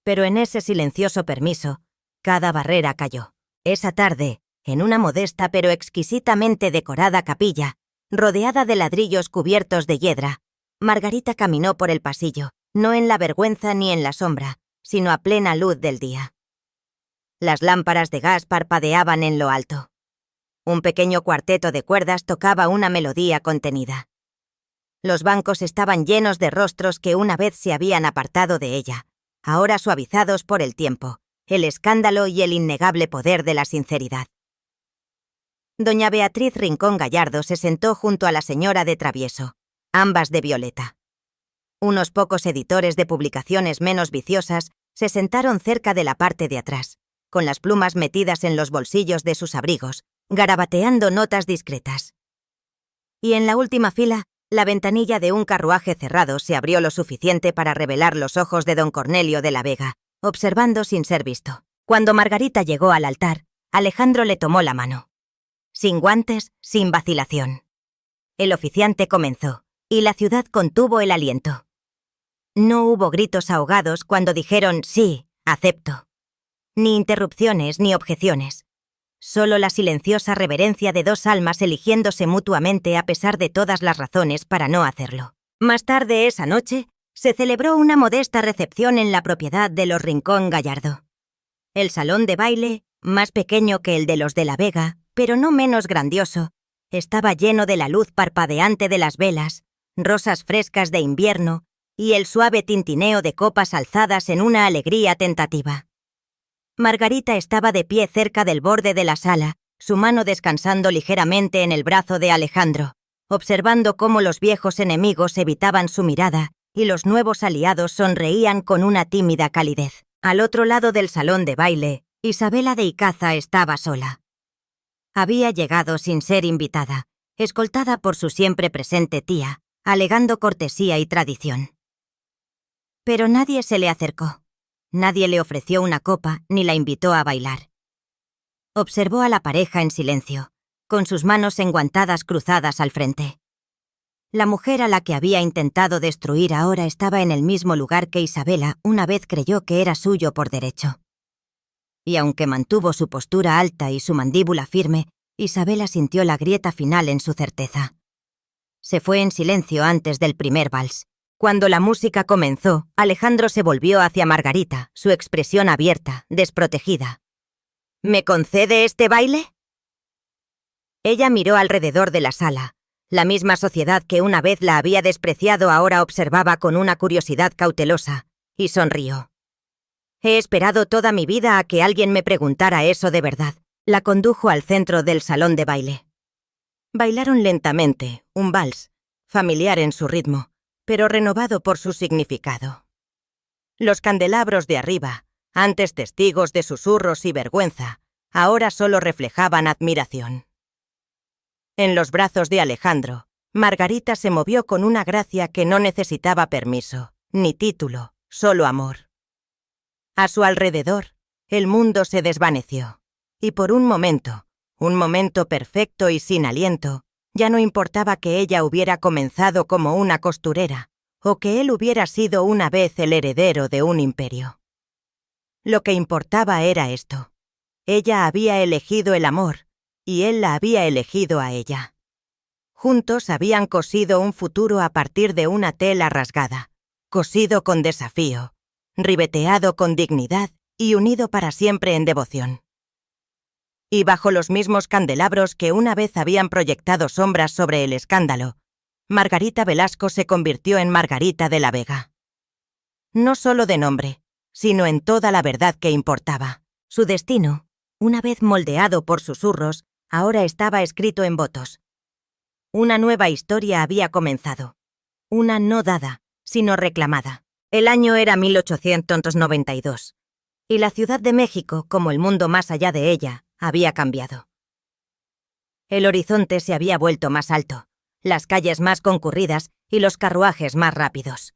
Pero en ese silencioso permiso, cada barrera cayó. Esa tarde, en una modesta pero exquisitamente decorada capilla, rodeada de ladrillos cubiertos de hiedra, Margarita caminó por el pasillo, no en la vergüenza ni en la sombra, sino a plena luz del día. Las lámparas de gas parpadeaban en lo alto. Un pequeño cuarteto de cuerdas tocaba una melodía contenida. Los bancos estaban llenos de rostros que una vez se habían apartado de ella, ahora suavizados por el tiempo, el escándalo y el innegable poder de la sinceridad. Doña Beatriz Rincón Gallardo se sentó junto a la señora de Travieso, ambas de violeta. Unos pocos editores de publicaciones menos viciosas se sentaron cerca de la parte de atrás, con las plumas metidas en los bolsillos de sus abrigos, garabateando notas discretas. Y en la última fila, La ventanilla de un carruaje cerrado se abrió lo suficiente para revelar los ojos de don Cornelio de la Vega, observando sin ser visto. Cuando Margarita llegó al altar, Alejandro le tomó la mano. Sin guantes, sin vacilación. El oficiante comenzó, y la ciudad contuvo el aliento. No hubo gritos ahogados cuando dijeron «sí, acepto». Ni interrupciones ni objeciones. Solo la silenciosa reverencia de dos almas eligiéndose mutuamente a pesar de todas las razones para no hacerlo. Más tarde esa noche, se celebró una modesta recepción en la propiedad de los Rincón Gallardo. El salón de baile, más pequeño que el de los de la Vega, pero no menos grandioso, estaba lleno de la luz parpadeante de las velas, rosas frescas de invierno y el suave tintineo de copas alzadas en una alegría tentativa. Margarita estaba de pie cerca del borde de la sala, su mano descansando ligeramente en el brazo de Alejandro, observando cómo los viejos enemigos evitaban su mirada y los nuevos aliados sonreían con una tímida calidez. Al otro lado del salón de baile, Isabela de Icaza estaba sola. Había llegado sin ser invitada, escoltada por su siempre presente tía, alegando cortesía y tradición. Pero nadie se le acercó. Nadie le ofreció una copa ni la invitó a bailar. Observó a la pareja en silencio, con sus manos enguantadas cruzadas al frente. La mujer a la que había intentado destruir ahora estaba en el mismo lugar que Isabela una vez creyó que era suyo por derecho. Y aunque mantuvo su postura alta y su mandíbula firme, Isabela sintió la grieta final en su certeza. Se fue en silencio antes del primer vals. Cuando la música comenzó, Alejandro se volvió hacia Margarita, su expresión abierta, desprotegida. ¿Me concede este baile? Ella miró alrededor de la sala. La misma sociedad que una vez la había despreciado ahora observaba con una curiosidad cautelosa, y sonrió. He esperado toda mi vida a que alguien me preguntara eso de verdad. La condujo al centro del salón de baile. Bailaron lentamente, un vals, familiar en su ritmo, pero renovado por su significado. Los candelabros de arriba, antes testigos de susurros y vergüenza, ahora solo reflejaban admiración. En los brazos de Alejandro, Margarita se movió con una gracia que no necesitaba permiso, ni título, solo amor. A su alrededor, el mundo se desvaneció, y por un momento perfecto y sin aliento, ya no importaba que ella hubiera comenzado como una costurera, o que él hubiera sido una vez el heredero de un imperio. Lo que importaba era esto. Ella había elegido el amor, y él la había elegido a ella. Juntos habían cosido un futuro a partir de una tela rasgada, cosido con desafío, ribeteado con dignidad y unido para siempre en devoción. Y bajo los mismos candelabros que una vez habían proyectado sombras sobre el escándalo, Margarita Velasco se convirtió en Margarita de la Vega. No solo de nombre, sino en toda la verdad que importaba. Su destino, una vez moldeado por susurros, ahora estaba escrito en votos. Una nueva historia había comenzado. Una no dada, sino reclamada. El año era 1892, y la Ciudad de México, como el mundo más allá de ella, había cambiado. El horizonte se había vuelto más alto, las calles más concurridas y los carruajes más rápidos.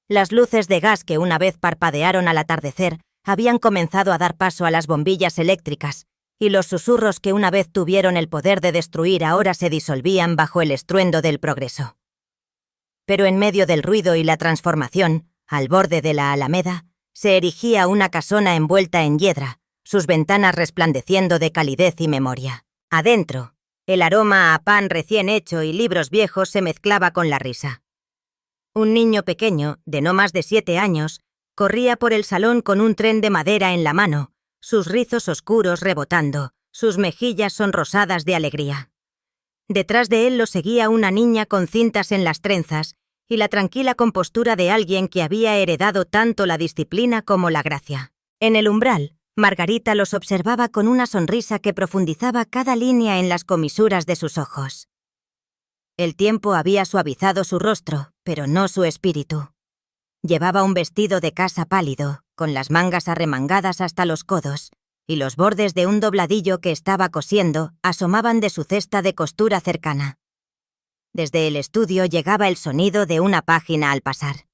Las luces de gas que una vez parpadearon al atardecer habían comenzado a dar paso a las bombillas eléctricas, y los susurros que una vez tuvieron el poder de destruir ahora se disolvían bajo el estruendo del progreso. Pero en medio del ruido y la transformación, al borde de la Alameda, se erigía una casona envuelta en hiedra, sus ventanas resplandeciendo de calidez y memoria. Adentro, el aroma a pan recién hecho y libros viejos se mezclaba con la risa. Un niño pequeño, de no más de 7 años, corría por el salón con un tren de madera en la mano, sus rizos oscuros rebotando, sus mejillas sonrosadas de alegría. Detrás de él lo seguía una niña con cintas en las trenzas y la tranquila compostura de alguien que había heredado tanto la disciplina como la gracia. En el umbral, Margarita los observaba con una sonrisa que profundizaba cada línea en las comisuras de sus ojos. El tiempo había suavizado su rostro, pero no su espíritu. Llevaba un vestido de casa pálido, con las mangas arremangadas hasta los codos, y los bordes de un dobladillo que estaba cosiendo asomaban de su cesta de costura cercana. Desde el estudio llegaba el sonido de una página al pasar.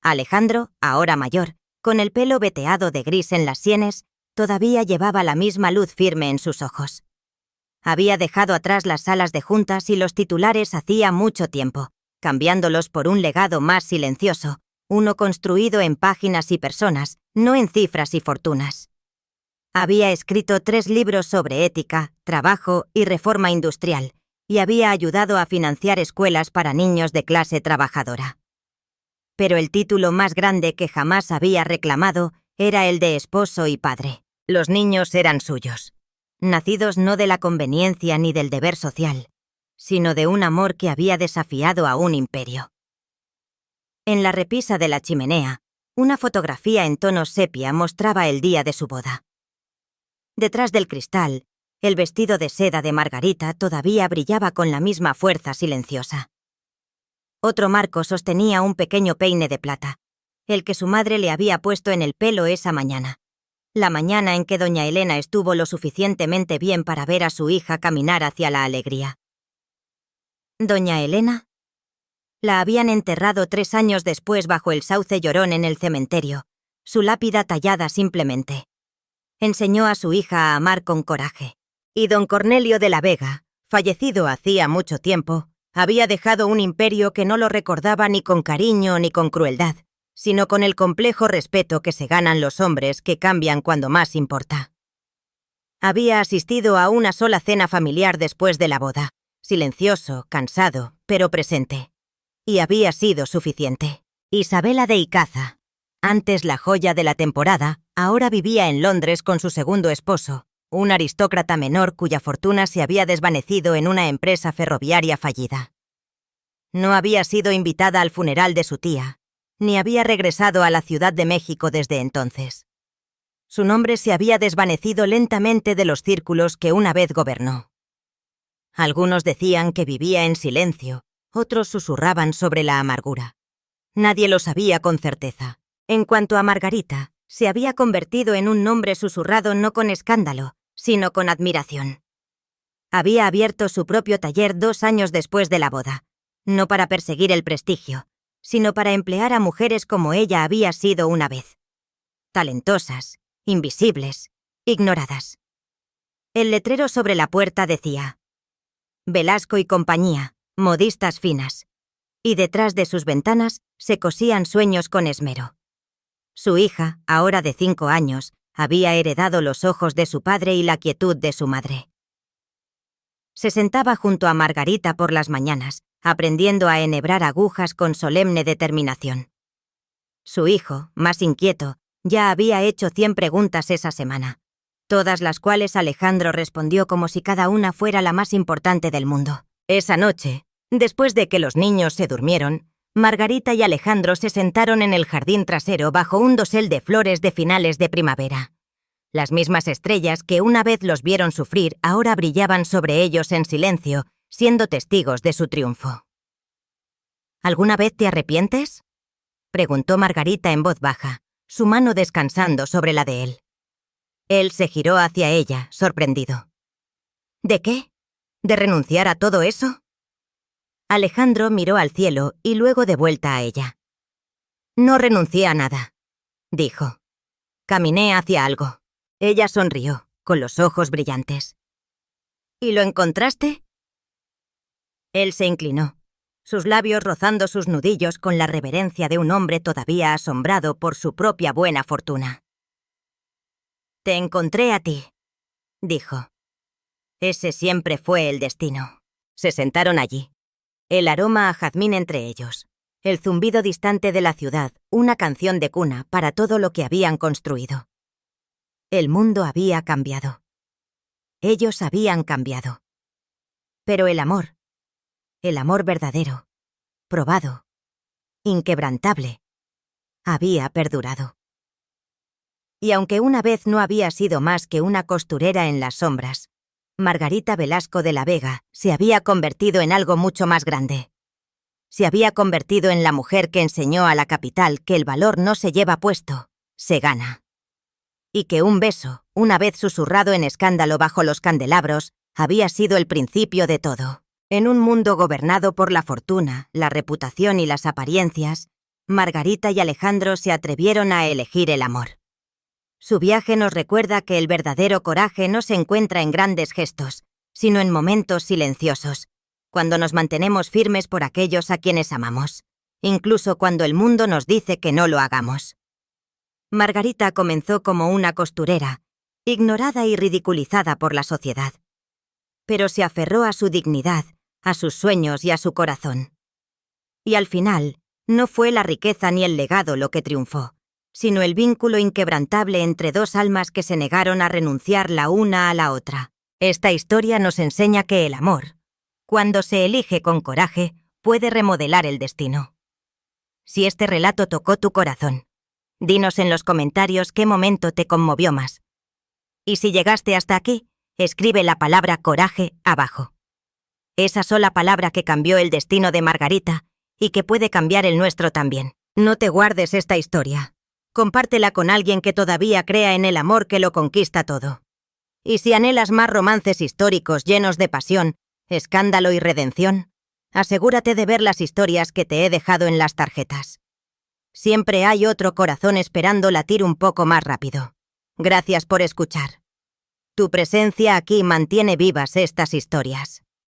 Alejandro, ahora mayor, con el pelo veteado de gris en las sienes, todavía llevaba la misma luz firme en sus ojos. Había dejado atrás las salas de juntas y los titulares hacía mucho tiempo, cambiándolos por un legado más silencioso, uno construido en páginas y personas, no en cifras y fortunas. Había escrito 3 libros sobre ética, trabajo y reforma industrial, y había ayudado a financiar escuelas para niños de clase trabajadora. Pero el título más grande que jamás había reclamado era el de esposo y padre. Los niños eran suyos, nacidos no de la conveniencia ni del deber social, sino de un amor que había desafiado a un imperio. En la repisa de la chimenea, una fotografía en tonos sepia mostraba el día de su boda. Detrás del cristal, el vestido de seda de Margarita todavía brillaba con la misma fuerza silenciosa. Otro marco sostenía un pequeño peine de plata, el que su madre le había puesto en el pelo esa mañana. La mañana en que doña Elena estuvo lo suficientemente bien para ver a su hija caminar hacia la alegría. ¿Doña Elena? La habían enterrado 3 años después bajo el sauce llorón en el cementerio, su lápida tallada simplemente. Enseñó a su hija a amar con coraje. Y don Cornelio de la Vega, fallecido hacía mucho tiempo, había dejado un imperio que no lo recordaba ni con cariño ni con crueldad, sino con el complejo respeto que se ganan los hombres que cambian cuando más importa. Había asistido a una sola cena familiar después de la boda, silencioso, cansado, pero presente. Y había sido suficiente. Isabela de Icaza, antes la joya de la temporada, ahora vivía en Londres con su segundo esposo, un aristócrata menor cuya fortuna se había desvanecido en una empresa ferroviaria fallida. No había sido invitada al funeral de su tía, ni había regresado a la Ciudad de México desde entonces. Su nombre se había desvanecido lentamente de los círculos que una vez gobernó. Algunos decían que vivía en silencio, otros susurraban sobre la amargura. Nadie lo sabía con certeza. En cuanto a Margarita, se había convertido en un nombre susurrado no con escándalo, sino con admiración. Había abierto su propio taller 2 años después de la boda, no para perseguir el prestigio, sino para emplear a mujeres como ella había sido una vez. Talentosas, invisibles, ignoradas. El letrero sobre la puerta decía: Velasco y compañía, modistas finas. Y detrás de sus ventanas se cosían sueños con esmero. Su hija, ahora de 5 años, había heredado los ojos de su padre y la quietud de su madre. Se sentaba junto a Margarita por las mañanas, aprendiendo a enhebrar agujas con solemne determinación. Su hijo, más inquieto, ya había hecho 100 preguntas esa semana, todas las cuales Alejandro respondió como si cada una fuera la más importante del mundo. Esa noche, después de que los niños se durmieron, Margarita y Alejandro se sentaron en el jardín trasero bajo un dosel de flores de finales de primavera. Las mismas estrellas que una vez los vieron sufrir ahora brillaban sobre ellos en silencio, siendo testigos de su triunfo. ¿Alguna vez te arrepientes?, preguntó Margarita en voz baja, su mano descansando sobre la de él. Él se giró hacia ella, sorprendido. ¿De qué? ¿De renunciar a todo eso? Alejandro miró al cielo y luego de vuelta a ella. No renuncié a nada, dijo. Caminé hacia algo. Ella sonrió, con los ojos brillantes. ¿Y lo encontraste? Él se inclinó, sus labios rozando sus nudillos con la reverencia de un hombre todavía asombrado por su propia buena fortuna. Te encontré a ti, dijo. Ese siempre fue el destino. Se sentaron allí. El aroma a jazmín entre ellos, el zumbido distante de la ciudad, una canción de cuna para todo lo que habían construido. El mundo había cambiado. Ellos habían cambiado. Pero el amor verdadero, probado, inquebrantable, había perdurado. Y aunque una vez no había sido más que una costurera en las sombras, Margarita Velasco de la Vega se había convertido en algo mucho más grande. Se había convertido en la mujer que enseñó a la capital que el valor no se lleva puesto, se gana. Y que un beso, una vez susurrado en escándalo bajo los candelabros, había sido el principio de todo. En un mundo gobernado por la fortuna, la reputación y las apariencias, Margarita y Alejandro se atrevieron a elegir el amor. Su viaje nos recuerda que el verdadero coraje no se encuentra en grandes gestos, sino en momentos silenciosos, cuando nos mantenemos firmes por aquellos a quienes amamos, incluso cuando el mundo nos dice que no lo hagamos. Margarita comenzó como una costurera, ignorada y ridiculizada por la sociedad. Pero se aferró a su dignidad, a sus sueños y a su corazón. Y al final, no fue la riqueza ni el legado lo que triunfó, sino el vínculo inquebrantable entre dos almas que se negaron a renunciar la una a la otra. Esta historia nos enseña que el amor, cuando se elige con coraje, puede remodelar el destino. Si este relato tocó tu corazón, dinos en los comentarios qué momento te conmovió más. Y si llegaste hasta aquí, escribe la palabra coraje abajo. Esa sola palabra que cambió el destino de Margarita y que puede cambiar el nuestro también. No te guardes esta historia. Compártela con alguien que todavía crea en el amor que lo conquista todo. Y si anhelas más romances históricos llenos de pasión, escándalo y redención, asegúrate de ver las historias que te he dejado en las tarjetas. Siempre hay otro corazón esperando latir un poco más rápido. Gracias por escuchar. Tu presencia aquí mantiene vivas estas historias.